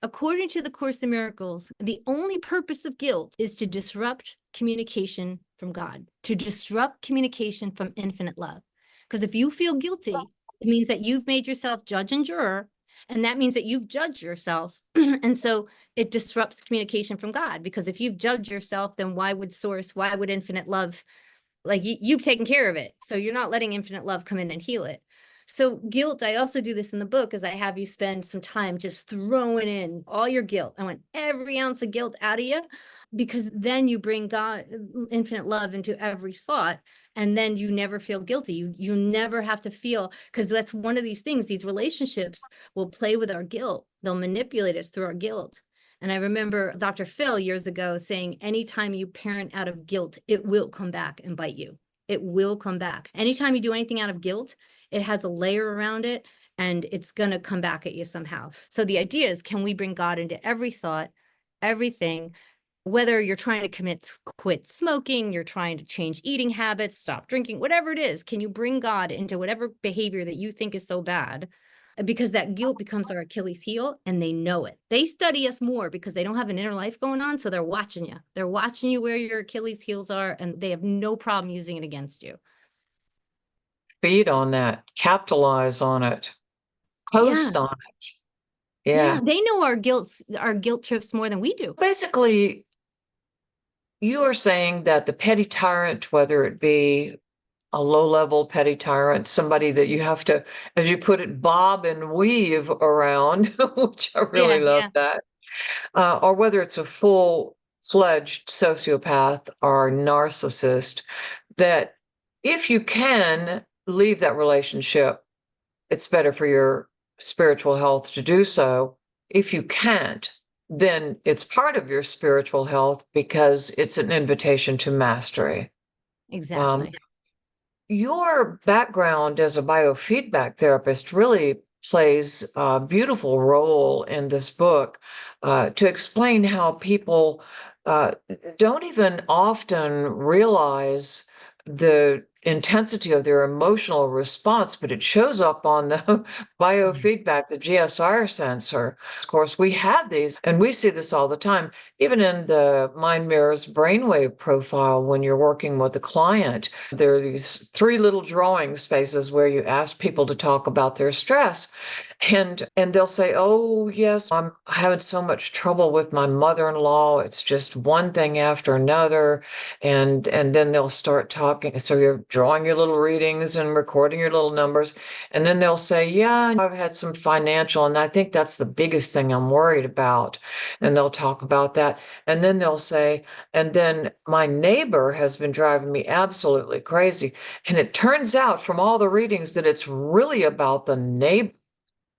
According to the Course in Miracles, the only purpose of guilt is to disrupt communication from God, to disrupt communication from infinite love. Because if you feel guilty, it means that you've made yourself judge and juror, and that means that you've judged yourself. And so it disrupts communication from God, because if you've judged yourself, then why would infinite love, like you've taken care of it. So you're not letting infinite love come in and heal it. So guilt, I also do this in the book, is I have you spend some time just throwing in all your guilt. I want every ounce of guilt out of you, because then you bring God, infinite love, into every thought, and then you never feel guilty. You never have to feel, because that's one of these things, these relationships will play with our guilt. They'll manipulate us through our guilt. And I remember Dr. Phil years ago saying, anytime you parent out of guilt, it will come back and bite you. It will come back. Anytime you do anything out of guilt, it has a layer around it and it's going to come back at you somehow. So the idea is, can we bring God into every thought, everything, whether you're trying to quit smoking, you're trying to change eating habits, stop drinking, whatever it is, can you bring God into whatever behavior that you think is so bad? Because that guilt becomes our Achilles heel, and they know it. They study us more because they don't have an inner life going on. So they're watching you. They're watching you where your Achilles heels are, and they have no problem using it against you. Feed on that, capitalize on it, post on it. Yeah. They know our guilt trips more than we do. Basically, you are saying that the petty tyrant, whether it be a low-level petty tyrant, somebody that you have to, as you put it, bob and weave around, which I really love that, or whether it's a full-fledged sociopath or narcissist, that if you can leave that relationship, it's better for your spiritual health to do so. If you can't, then it's part of your spiritual health because it's an invitation to mastery. Exactly. Your background as a biofeedback therapist really plays a beautiful role in this book to explain how people don't even often realize the intensity of their emotional response, but it shows up on the biofeedback, the GSR sensor. Of course, we have these, and we see this all the time, even in the Mind Mirrors brainwave profile when you're working with a client. There are these 3 little drawing spaces where you ask people to talk about their stress. And they'll say, oh, yes, I'm having so much trouble with my mother-in-law. It's just one thing after another. And then they'll start talking. So you're drawing your little readings and recording your little numbers. And then they'll say, yeah, I've had some financial, and I think that's the biggest thing I'm worried about. And they'll talk about that. And then they'll say, and then my neighbor has been driving me absolutely crazy. And it turns out from all the readings that it's really about the neighbor.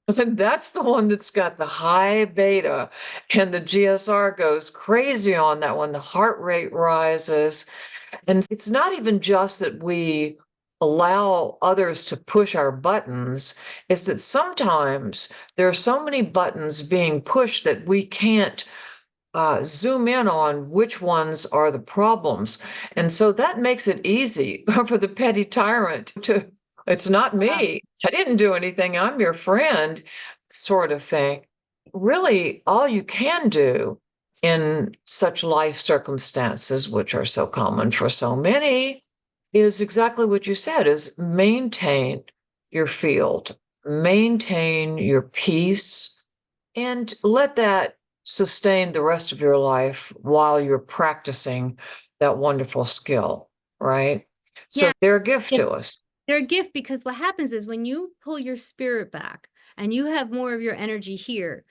And that's the one that's got the high beta, and the GSR goes crazy on that one. The heart rate rises. And it's not even just that we allow others to push our buttons, it's that sometimes there are so many buttons being pushed that we can't zoom in on which ones are the problems. And so that makes it easy for the petty tyrant to, it's not me. I didn't do anything. I'm your friend, sort of thing. Really, all you can do in such life circumstances, which are so common for so many, is exactly what you said, is maintain your field, maintain your peace, and let that sustain the rest of your life while you're practicing that wonderful skill, right? So Yeah. they're a gift to us. They're a gift, because what happens is when you pull your spirit back and you have more of your energy here,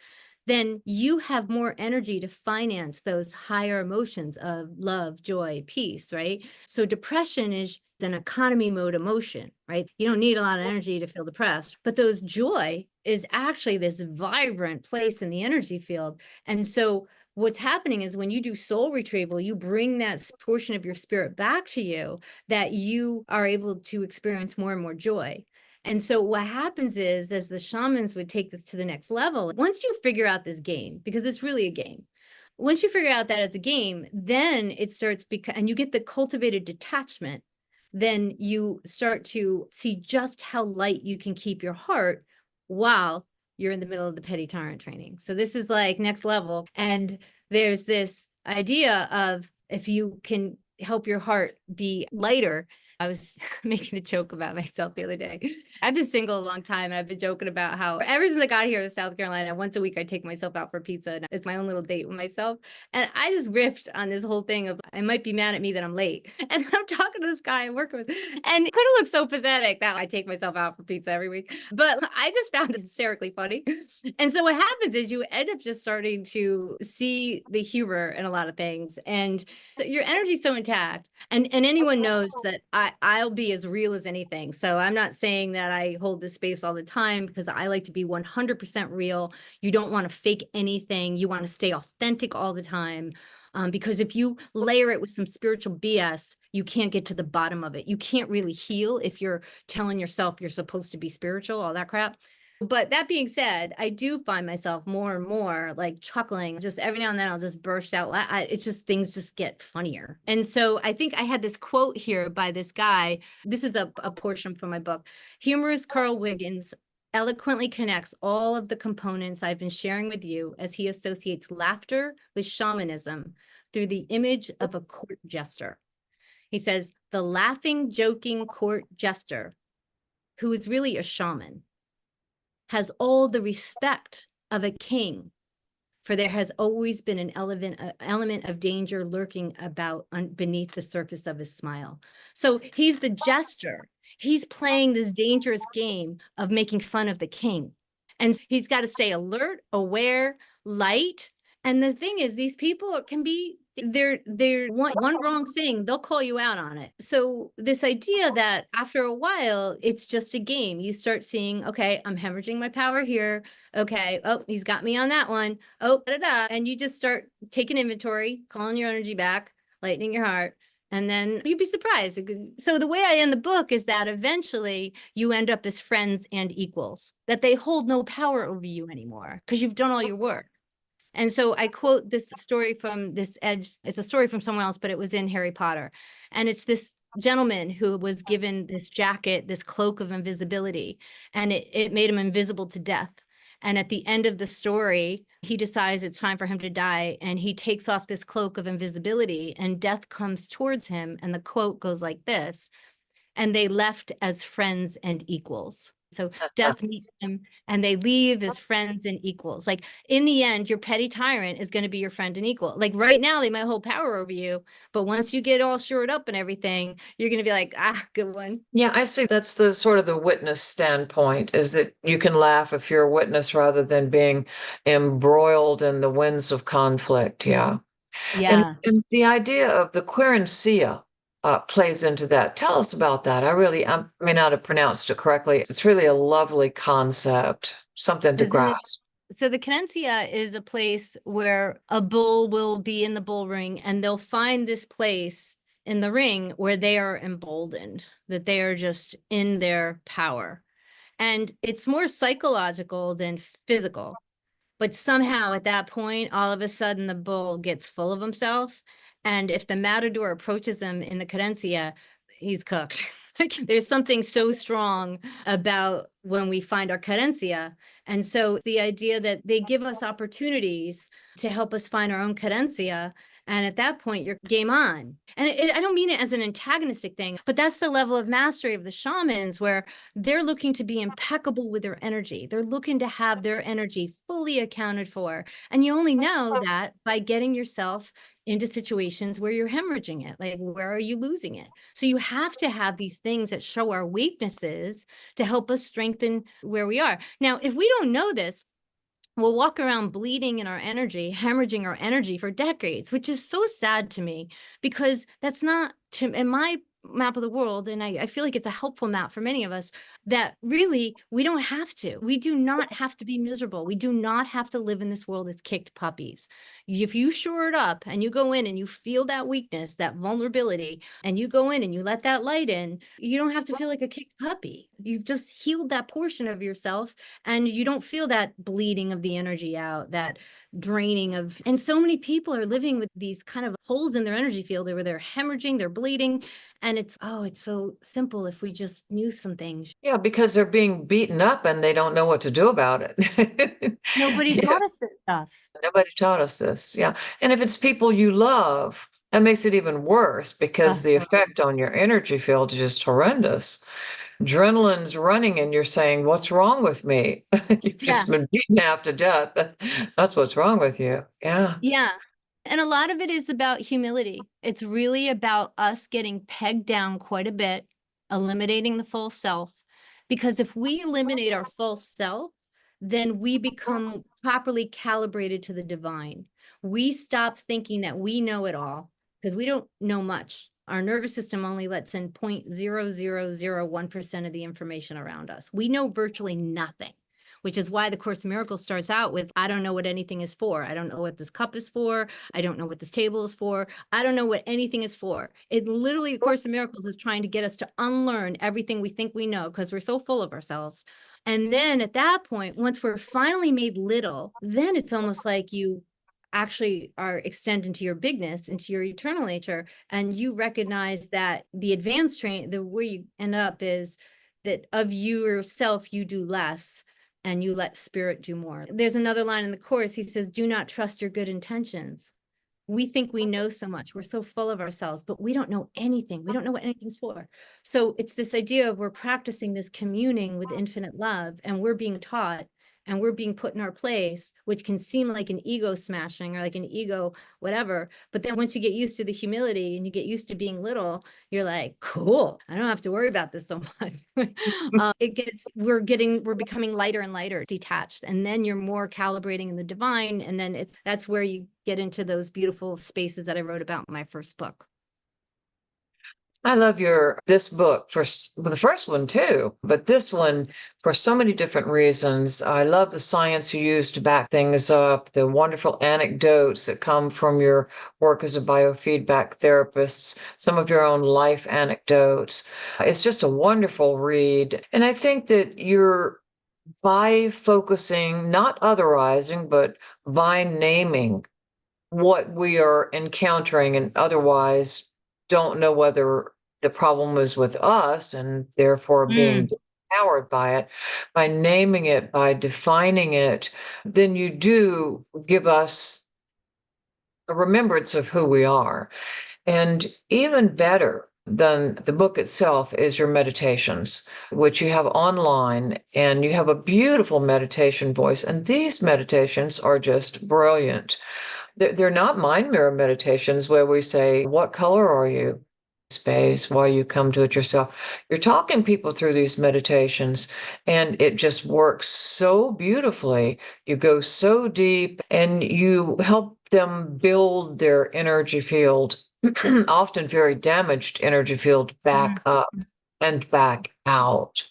then you have more energy to finance those higher emotions of love, joy, peace, right? So depression is an economy mode emotion, right? You don't need a lot of energy to feel depressed, but those joy is actually this vibrant place in the energy field. And so what's happening is when you do soul retrieval, you bring that portion of your spirit back to you, that you are able to experience more and more joy. And so what happens is, as the shamans would take this to the next level, once you figure out this game, because it's really a game, once you figure out that it's a game, then it starts, and you get the cultivated detachment, then you start to see just how light you can keep your heart while you're in the middle of the petty tyrant training. So this is like next level. And there's this idea of, if you can help your heart be lighter. I was making a joke about myself the other day. I've been single a long time, and I've been joking about how ever since I got here to South Carolina, once a week I take myself out for pizza, and it's my own little date with myself. And I just riffed on this whole thing of, I might be mad at me that I'm late. And I'm talking to this guy I'm working with, and it could have looked so pathetic that I take myself out for pizza every week. But I just found it hysterically funny. And so what happens is you end up just starting to see the humor in a lot of things. And so your energy's so intact. And anyone knows that I'll be as real as anything. So I'm not saying that I hold this space all the time, because I like to be 100% real. You don't want to fake anything. You want to stay authentic all the time. Because if you layer it with some spiritual BS, you can't get to the bottom of it. You can't really heal if you're telling yourself you're supposed to be spiritual, all that crap. But that being said, I do find myself more and more like chuckling. Just every now and then I'll just burst out. It's just, things just get funnier. And so I think I had this quote here by this guy. This is a portion from my book. Humorist Carl Wiggins eloquently connects all of the components I've been sharing with you as he associates laughter with shamanism through the image of a court jester. He says, the laughing, joking court jester, who is really a shaman, has all the respect of a king, for there has always been an element of danger lurking about beneath the surface of his smile. So he's the jester. He's playing this dangerous game of making fun of the king. And he's got to stay alert, aware, light. And the thing is, these people can be, they're one wrong thing, they'll call you out on it. So this idea that after a while, it's just a game. You start seeing, okay, I'm hemorrhaging my power here. Okay, oh, he's got me on that one. Oh, da-da-da. And you just start taking inventory, calling your energy back, lightening your heart. And then you'd be surprised. So the way I end the book is that eventually you end up as friends and equals, that they hold no power over you anymore because you've done all your work. And so I quote this story from this edge. It's a story from someone else, but it was in Harry Potter. And it's this gentleman who was given this jacket, this cloak of invisibility, and it made him invisible to death. And at the end of the story, he decides it's time for him to die, and he takes off this cloak of invisibility, and death comes towards him. And the quote goes like this: "And they left as friends and equals." So death meets him and they leave as friends and equals. Like, in the end, your petty tyrant is going to be your friend and equal. Like, right now, they might hold power over you, but once you get all shored up and everything, you're going to be like, ah, good one. Yeah, I see that's the sort of the witness standpoint, is that you can laugh if you're a witness rather than being embroiled in the winds of conflict. Yeah. Yeah. And the idea of the Canencia plays into that. Tell us about that. I may not have pronounced it correctly. It's really a lovely concept, something to grasp. So the Canencia is a place where a bull will be in the bull ring, and they'll find this place in the ring where they are emboldened, that they are just in their power. And it's more psychological than physical. But somehow at that point, all of a sudden, the bull gets full of himself. And if the matador approaches him in the cadencia, he's cooked. Like, there's something so strong about when we find our cadencia. And so the idea that they give us opportunities to help us find our own cadencia. And at that point, you're game on. And I don't mean it as an antagonistic thing, but that's the level of mastery of the shamans, where they're looking to be impeccable with their energy. They're looking to have their energy fully accounted for. And you only know that by getting yourself into situations where you're hemorrhaging it. Like, where are you losing it? So you have to have these things that show our weaknesses to help us strengthen where we are. Now, if we don't know this, we'll walk around bleeding in our energy, hemorrhaging our energy for decades, which is so sad to me, because that's not, in my map of the world, and I feel like it's a helpful map for many of us, that really we don't have to. We do not have to be miserable. We do not have to live in this world as kicked puppies. If you shore it up and you go in and you feel that weakness, that vulnerability, and you go in and you let that light in, you don't have to feel like a kicked puppy. You've just healed that portion of yourself, and you don't feel that bleeding of the energy out, that draining of, and so many people are living with these kind of holes in their energy field where they're hemorrhaging, they're bleeding. And it's so simple if we just knew some things. Yeah, because they're being beaten up and they don't know what to do about it. Nobody taught us this stuff. Nobody taught us this. Yeah. And if it's people you love, that makes it even worse, because the effect on your energy field is just horrendous. Adrenaline's running and you're saying, what's wrong with me? You've just been beaten half to death. That's what's wrong with you. Yeah. Yeah. And a lot of it is about humility. It's really about us getting pegged down quite a bit, eliminating the false self. Because if we eliminate our false self, then we become properly calibrated to the divine. We stop thinking that we know it all, because we don't know much. Our nervous system only lets in 0.0001% of the information around us. We know virtually nothing, which is why the Course in Miracles starts out with, I don't know what anything is for. I don't know what this cup is for. I don't know what this table is for. I don't know what anything is for. It literally, the Course in Miracles is trying to get us to unlearn everything we think we know, because we're so full of ourselves. And then at that point, once we're finally made little, then it's almost like you actually are extend into your bigness, into your eternal nature, and you recognize that the advanced train, the where you end up is that of yourself you do less, and you let spirit do more. There's another line in the Course. He says, do not trust your good intentions. We think we know so much. We're so full of ourselves, but we don't know anything. We don't know what anything's for. So it's this idea of we're practicing this communing with infinite love, and we're being taught, and we're being put in our place, which can seem like an ego smashing or like an ego whatever. But then once you get used to the humility and you get used to being little, you're like, cool, I don't have to worry about this so much. We're becoming lighter and lighter, detached. And then you're more calibrating in the divine. And then that's where you get into those beautiful spaces that I wrote about in my first book. I love this book for the first one too, but this one for so many different reasons. I love the science you use to back things up, the wonderful anecdotes that come from your work as a biofeedback therapist, some of your own life anecdotes. It's just a wonderful read. And I think that by focusing, not otherizing, but by naming what we are encountering and otherwise don't know whether the problem is with us and therefore being empowered by it, by naming it, by defining it, then you do give us a remembrance of who we are. And even better than the book itself is your meditations, which you have online, and you have a beautiful meditation voice. And these meditations are just brilliant. They're not mind mirror meditations where we say, what color are you? Space while you come to it yourself. You're talking people through these meditations, and it just works so beautifully. You go so deep and you help them build their energy field, often very damaged energy field, back up and back out.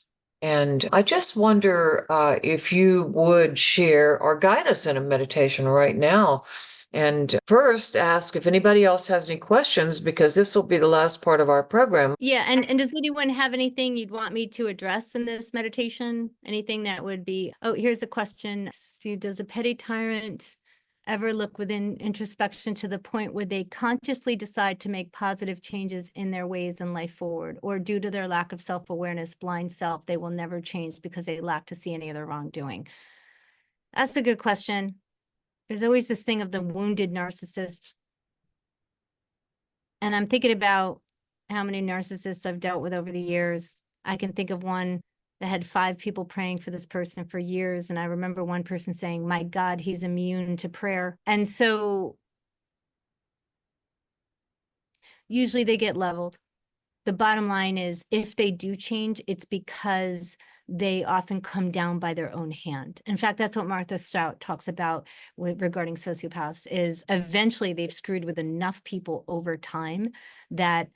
And I just wonder if you would share or guide us in a meditation right now. And first, ask if anybody else has any questions, because this will be the last part of our program. Yeah, and does anyone have anything you'd want me to address in this meditation? Anything that would be, oh, here's a question. Steve, does a petty tyrant ever look within introspection to the point where they consciously decide to make positive changes in their ways in life forward? Or due to their lack of self-awareness, blind self, they will never change because they lack to see any of their wrongdoing? That's a good question. There's always this thing of the wounded narcissist. And I'm thinking about how many narcissists I've dealt with over the years. I can think of one that had 5 people praying for this person for years. And I remember one person saying, my God, he's immune to prayer. And so usually they get leveled. The bottom line is, if they do change, it's because they often come down by their own hand. In fact, that's what Martha Stout talks about regarding sociopaths, is eventually they've screwed with enough people over time that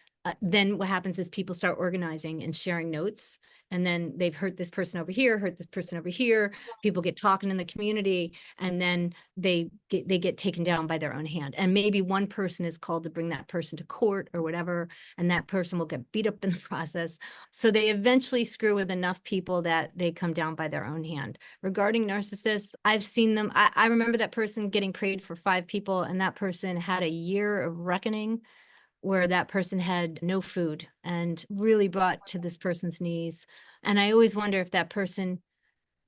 then what happens is people start organizing and sharing notes. And then they've hurt this person over here, hurt this person over here. People get talking in the community, and then they get taken down by their own hand. And maybe one person is called to bring that person to court or whatever, and that person will get beat up in the process. So they eventually screw with enough people that they come down by their own hand. Regarding narcissists, I've seen them. I remember that person getting prayed for 5 people, and that person had a year of reckoning where that person had no food and really brought to this person's knees. And I always wonder if that person,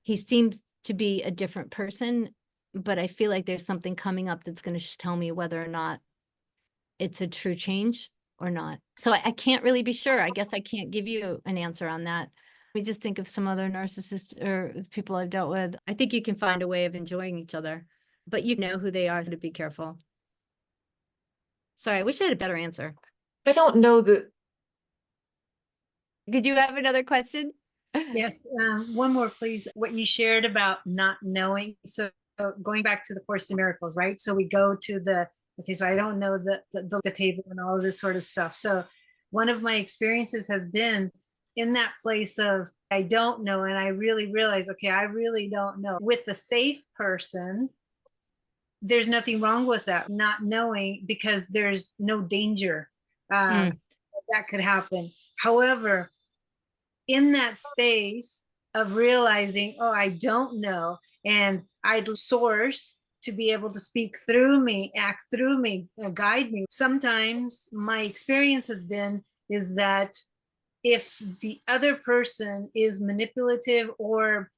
he seems to be a different person, but I feel like there's something coming up that's going to tell me whether or not it's a true change or not. So I can't really be sure. I guess I can't give you an answer on that. We just think of some other narcissists or people I've dealt with. I think you can find a way of enjoying each other, but you know who they are, so to be careful. Sorry, I wish I had a better answer. I don't know that. Did you have another question? Yes, one more, please. What you shared about not knowing. So going back to the Course in Miracles, right? So we go to okay, so I don't know the table and all of this sort of stuff. So one of my experiences has been in that place of, I don't know, and I really realize, okay, I really don't know. With a safe person, there's nothing wrong with that, not knowing, because there's no danger that could happen. However, in that space of realizing, oh, I don't know, and I'd source to be able to speak through me, act through me, guide me. Sometimes my experience has been is that if the other person is manipulative or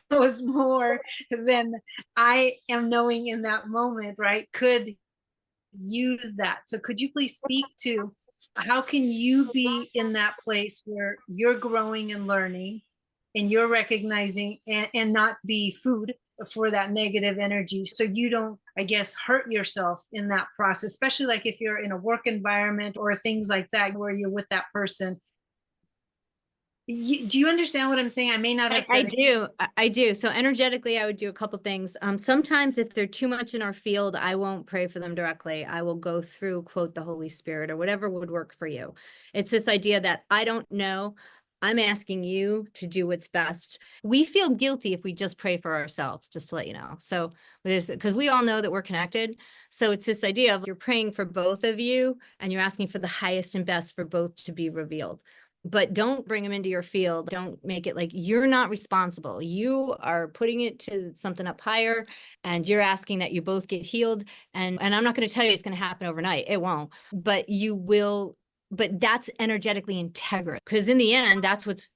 knows more than I am knowing in that moment, right, could use that. So could you please speak to how can you be in that place where you're growing and learning and you're recognizing and not be food for that negative energy, so you don't, I guess, hurt yourself in that process, especially like if you're in a work environment or things like that where you're with that person. Do you understand what I'm saying? I may not have said it. I do. So energetically, I would do a couple things. Sometimes if they're too much in our field, I won't pray for them directly. I will go through, quote, the Holy Spirit or whatever would work for you. It's this idea that I don't know. I'm asking you to do what's best. We feel guilty if we just pray for ourselves, just to let you know. So because we all know that we're connected. So it's this idea of you're praying for both of you and you're asking for the highest and best for both to be revealed. But don't bring them into your field. Don't make it like you're not responsible. You are putting it to something up higher, and you're asking that you both get healed. And I'm not going to tell you it's going to happen overnight. It won't. But you will but that's energetically integral, because in the end,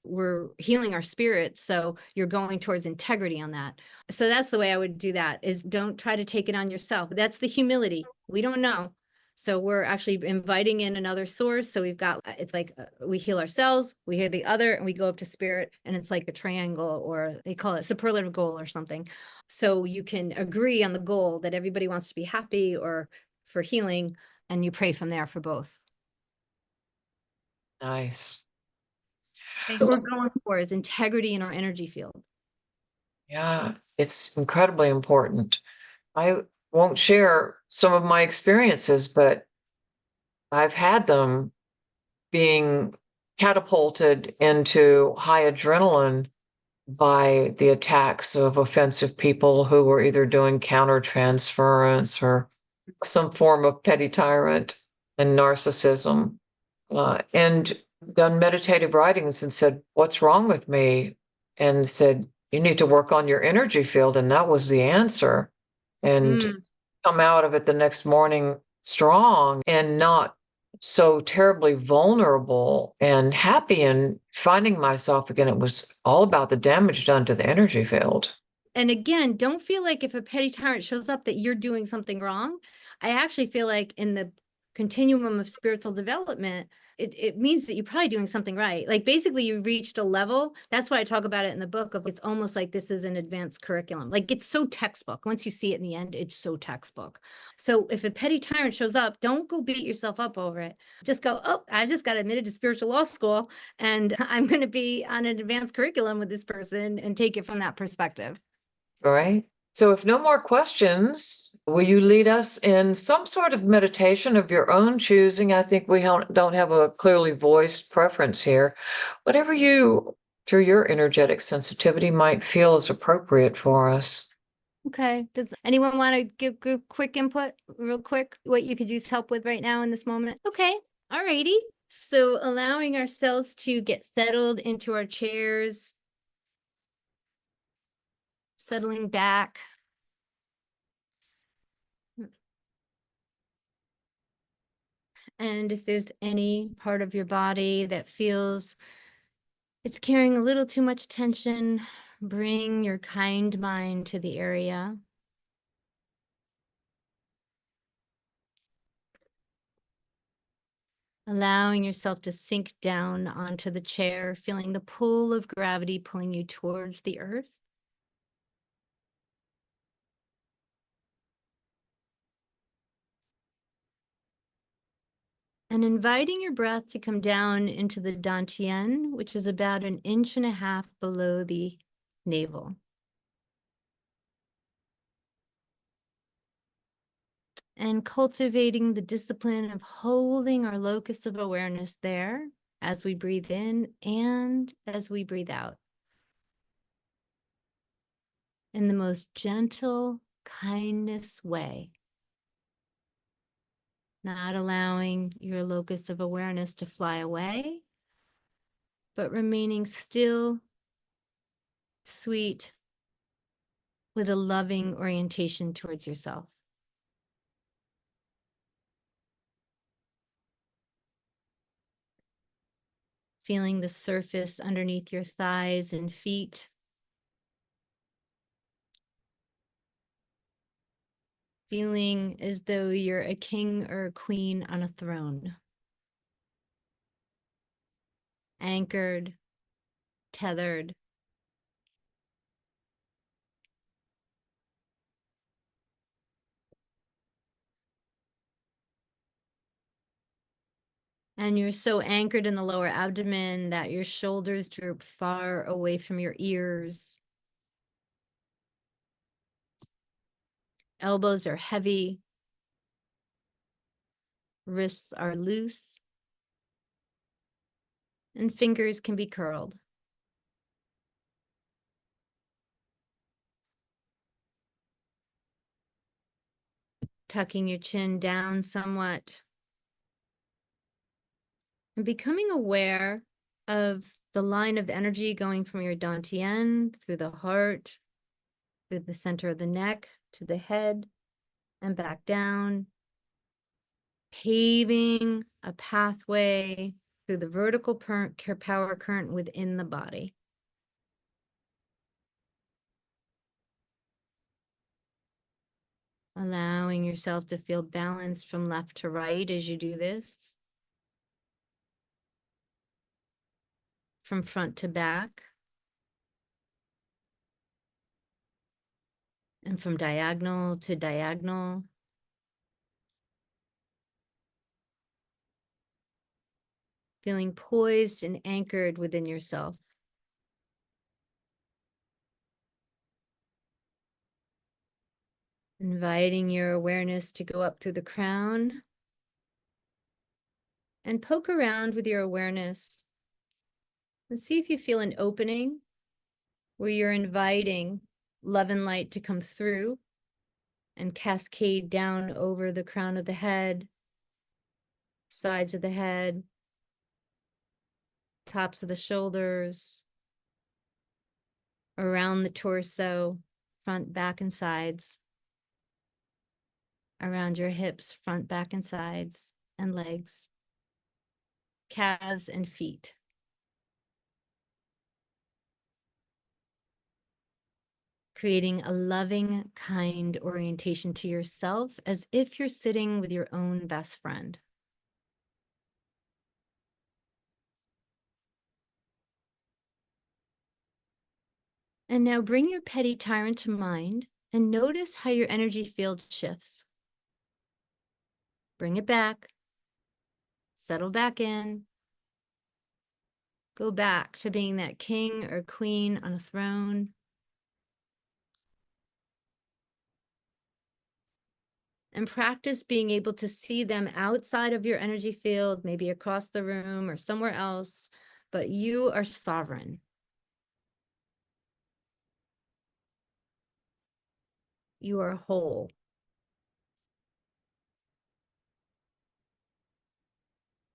we're healing our spirit. So you're going towards integrity on that. So that's the way I would do that, is don't try to take it on yourself. That's the humility. We don't know. So we're actually inviting in another source. So we've got, it's like we heal ourselves, we heal the other, and we go up to spirit, and it's like a triangle, or they call it superlative goal or something. So you can agree on the goal that everybody wants to be happy or for healing, and you pray from there for both. Nice. Thank What we're you. going for is integrity in our energy field. Yeah, it's incredibly important. I won't share some of my experiences, but I've had them being catapulted into high adrenaline by the attacks of offensive people who were either doing countertransference or some form of petty tyrant and narcissism, and done meditative writings and said, "What's wrong with me?" And said, "You need to work on your energy field." And that was the answer. And come out of it the next morning strong and not so terribly vulnerable and happy and finding myself again. It was all about the damage done to the energy field. And again, don't feel like if a petty tyrant shows up that you're doing something wrong. I actually feel like in the continuum of spiritual development, it means that you're probably doing something right. Like basically you reached a level. That's why I talk about it in the book of, it's almost like this is an advanced curriculum. Like it's so textbook. Once you see it in the end, it's so textbook. So if a petty tyrant shows up, don't go beat yourself up over it. Just go, oh, I just got admitted to spiritual law school and I'm going to be on an advanced curriculum with this person, and take it from that perspective. All right. So if no more questions, will you lead us in some sort of meditation of your own choosing? I think we don't have a clearly voiced preference here. Whatever you, through your energetic sensitivity, might feel is appropriate for us. Okay. Does anyone want to give quick input real quick? What you could use help with right now in this moment? Okay. All righty. So allowing ourselves to get settled into our chairs, settling back. And if there's any part of your body that feels it's carrying a little too much tension, bring your kind mind to the area. Allowing yourself to sink down onto the chair, feeling the pull of gravity pulling you towards the earth. And inviting your breath to come down into the dantian, which is about 1.5 inches below the navel. And cultivating the discipline of holding our locus of awareness there as we breathe in and as we breathe out. In the most gentle kindness way. Not allowing your locus of awareness to fly away, but remaining still, sweet, with a loving orientation towards yourself. Feeling the surface underneath your thighs and feet. Feeling as though you're a king or a queen on a throne. Anchored, tethered. And you're so anchored in the lower abdomen that your shoulders droop far away from your ears. Elbows are heavy. Wrists are loose. And fingers can be curled. Tucking your chin down somewhat. And becoming aware of the line of energy going from your dantian through the heart, through the center of the neck, to the head, and back down. paving a pathway through the vertical power current within the body. Allowing yourself to feel balanced from left to right as you do this. From front to back. And from diagonal to diagonal. Feeling poised and anchored within yourself. Inviting your awareness to go up through the crown and poke around with your awareness and see if you feel an opening where you're inviting love and light to come through and cascade down over the crown of the head, sides of the head, tops of the shoulders, around the torso, front, back, and sides, around your hips, front, back, and sides, and legs, calves, and feet. Creating a loving, kind orientation to yourself as if you're sitting with your own best friend. And now bring your petty tyrant to mind and notice how your energy field shifts. Bring it back, settle back in, go back to being that king or queen on a throne. And practice being able to see them outside of your energy field, maybe across the room or somewhere else, but you are sovereign. You are whole.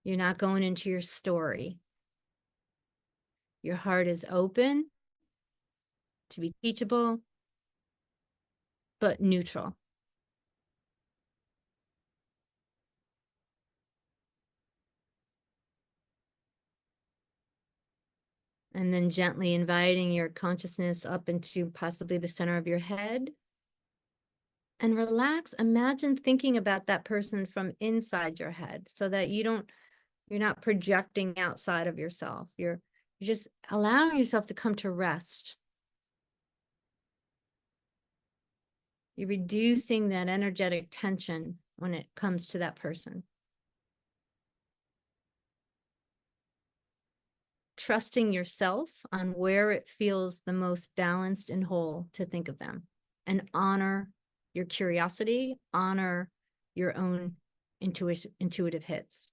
You're not going into your story. Your heart is open to be teachable, but neutral. And then gently inviting your consciousness up into possibly the center of your head. And relax. Imagine thinking about that person from inside your head so that you're not projecting outside of yourself. You're just allowing yourself to come to rest. You're reducing that energetic tension when it comes to that person. Trusting yourself on where it feels the most balanced and whole to think of them, and honor your curiosity, honor your own intuitive hits.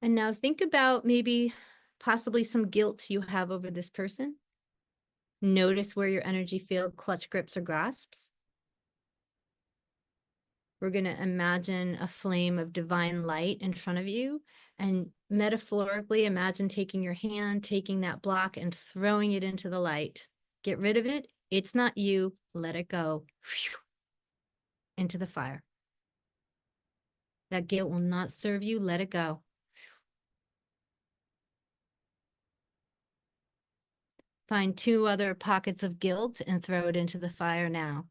And now think about maybe possibly some guilt you have over this person. Notice where your energy field clutch, grips, or grasps. We're going to imagine a flame of divine light in front of you, and metaphorically imagine taking your hand, taking that block and throwing it into the light. Get rid of it. It's not you. Let it go. Into the fire. That guilt will not serve you. Let it go. Find 2 other pockets of guilt and throw it into the fire now.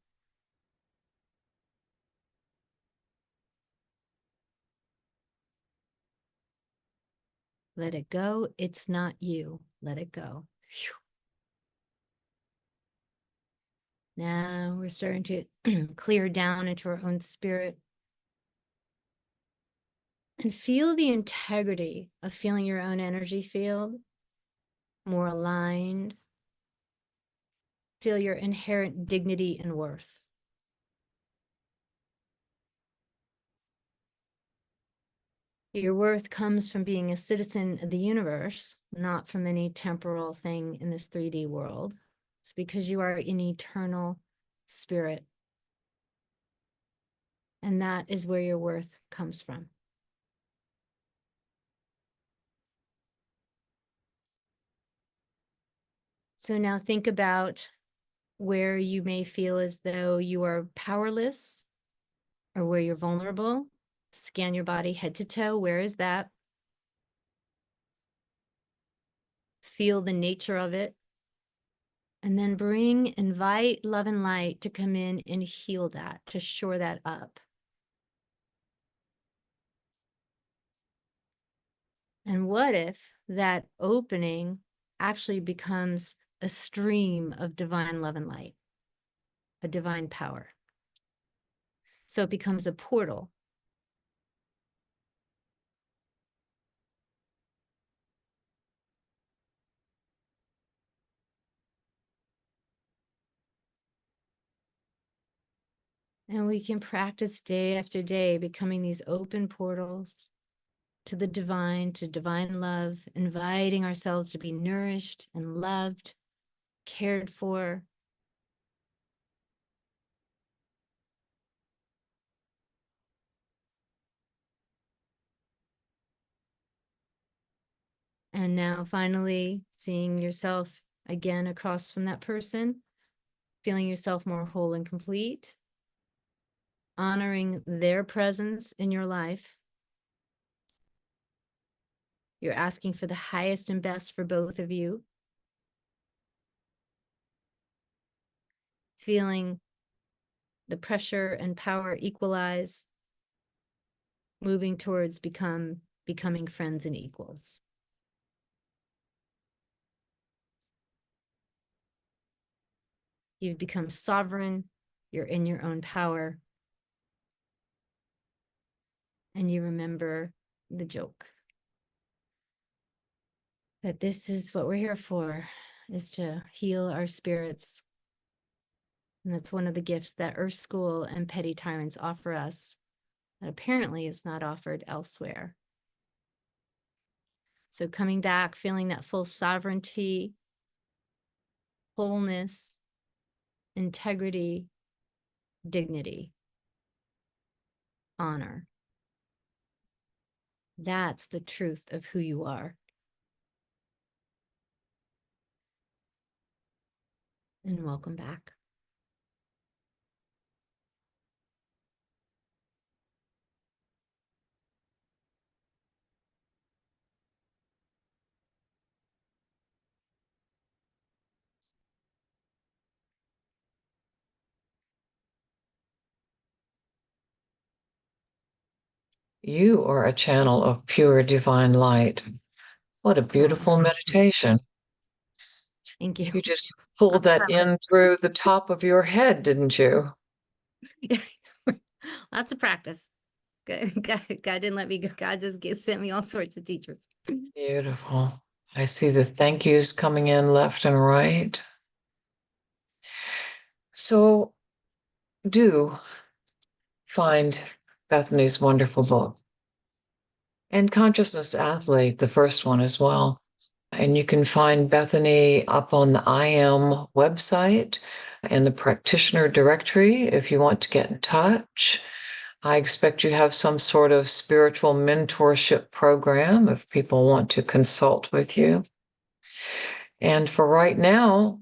Let it go. It's not you. Let it go. Now we're starting to clear down into our own spirit. And feel the integrity of feeling your own energy field more aligned. Feel your inherent dignity and worth. Your worth comes from being a citizen of the universe, not from any temporal thing in this 3D world. It's because you are an eternal spirit. And that is where your worth comes from. So now think about where you may feel as though you are powerless or where you're vulnerable. Scan your body head to toe. Where is that? Feel the nature of it. And then invite love and light to come in and heal that, to shore that up. And what if that opening actually becomes a stream of divine love and light, a divine power? So it becomes a portal. And we can practice day after day, becoming these open portals to the divine, to divine love, inviting ourselves to be nourished and loved, cared for. And now finally seeing yourself again across from that person, feeling yourself more whole and complete, honoring their presence in your life. You're asking for the highest and best for both of you. Feeling the pressure and power equalize, moving towards becoming friends and equals. You've become sovereign, you're in your own power, and you remember the joke. That this is what we're here for, is to heal our spirits. And that's one of the gifts that Earth School and Petty Tyrants offer us that apparently is not offered elsewhere. So coming back, feeling that full sovereignty, wholeness, integrity, dignity, honor. That's the truth of who you are. And welcome back. You are a channel of pure divine light. What a beautiful meditation. Thank you. You just pulled that in through the top of your head, didn't you? Lots of practice. God didn't let me go. God just sent me all sorts of teachers. Beautiful. I see the thank yous coming in left and right. So do find Bethany's wonderful book. And Consciousness Athlete, the first one as well. And you can find Bethany up on the IM website and the practitioner directory if you want to get in touch. I expect you have some sort of spiritual mentorship program if people want to consult with you. And for right now,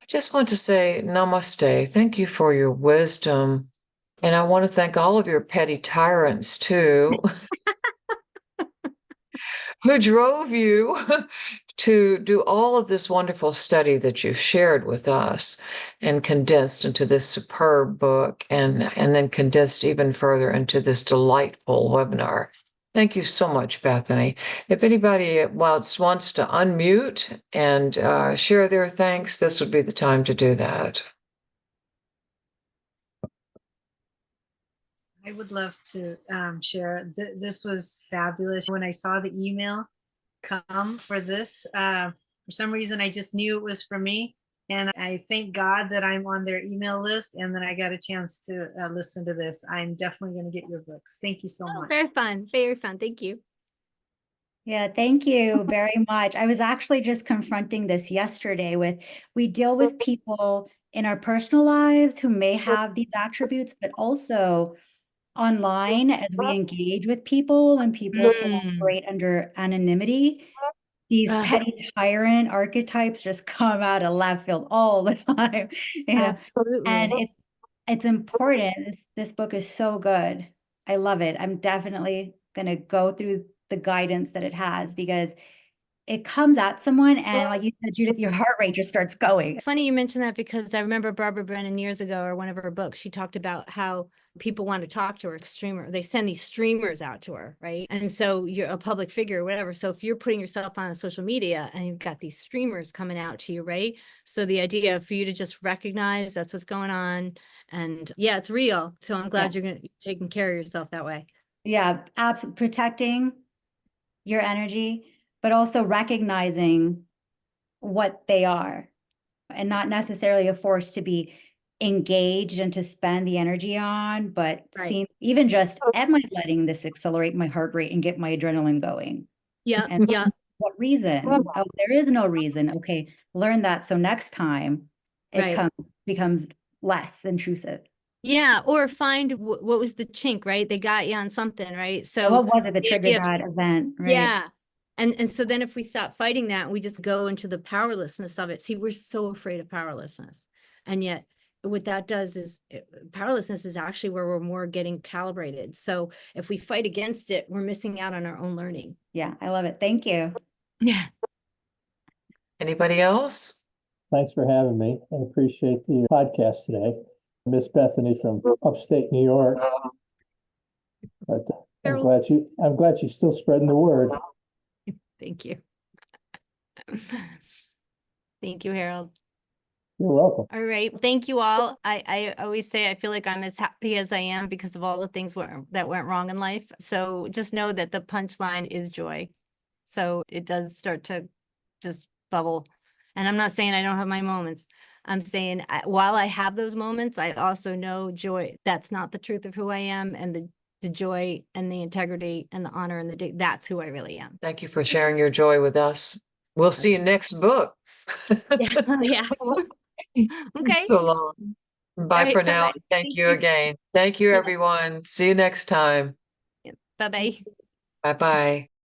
I just want to say namaste. Thank you for your wisdom. And I want to thank all of your petty tyrants too, who drove you to do all of this wonderful study that you've shared with us and condensed into this superb book and then condensed even further into this delightful webinar. Thank you so much, Bethany. If anybody wants to unmute and share their thanks, this would be the time to do that. I would love to share. This was fabulous. When I saw the email come for this, for some reason, I just knew it was for me. And I thank God that I'm on their email list and that I got a chance to listen to this. I'm definitely going to get your books. Thank you so much. Very fun. Very fun. Thank you. Yeah, thank you very much. I was actually just confronting this yesterday we deal with people in our personal lives who may have these attributes, but also online as we engage with people and people can operate under anonymity. these Ugh. petty tyrant archetypes just come out of left field all the time, you know. Absolutely. And it's important. This book is so good. I love it. I'm definitely gonna go through the guidance that it has, because it comes at someone and, like you said, Judith, your heart rate just starts going. Funny you mentioned that, because I remember Barbara Brennan years ago, or one of her books, she talked about how people want to talk to her, streamer. They send these streamers out to her, right? And so you're a public figure or whatever. So if you're putting yourself on social media and you've got these streamers coming out to you, right? So the idea for you to just recognize that's what's going on. And yeah, it's real. So I'm glad you're taking care of yourself that way. Yeah, absolutely. Protecting your energy, but also recognizing what they are, and not necessarily a force to be engaged and to spend the energy on, but seeing, even just, am I letting this accelerate my heart rate and get my adrenaline going? Yeah. And Yeah. what reason? Oh, there is no reason. Okay, learn that. So next time it becomes less intrusive. Yeah. Or find what was the chink, right? They got you on something, right? So what was it that triggered that event, right? Yeah. And so then if we stop fighting that, we just go into the powerlessness of it. See, we're so afraid of powerlessness. And yet what that does is powerlessness is actually where we're more getting calibrated. So if we fight against it, we're missing out on our own learning. Yeah, I love it. Thank you. Yeah. Anybody else? Thanks for having me. I appreciate the podcast today. Miss Bethany from upstate New York. But I'm glad she's still spreading the word. Thank you. Thank you, Harold. You're welcome. All right. Thank you all. I always say I feel like I'm as happy as I am because of all the things that went wrong in life. So just know that the punchline is joy. So it does start to just bubble. And I'm not saying I don't have my moments. I'm saying while I have those moments, I also know joy. That's not the truth of who I am. And the joy and the integrity and the honor and that's who I really am. Thank you for sharing your joy with us. We'll see you next book. Yeah. Okay. So long. Bye right, for now. bye-bye. Thank you again. Thank you, everyone. See you next time. Bye-bye. Bye-bye.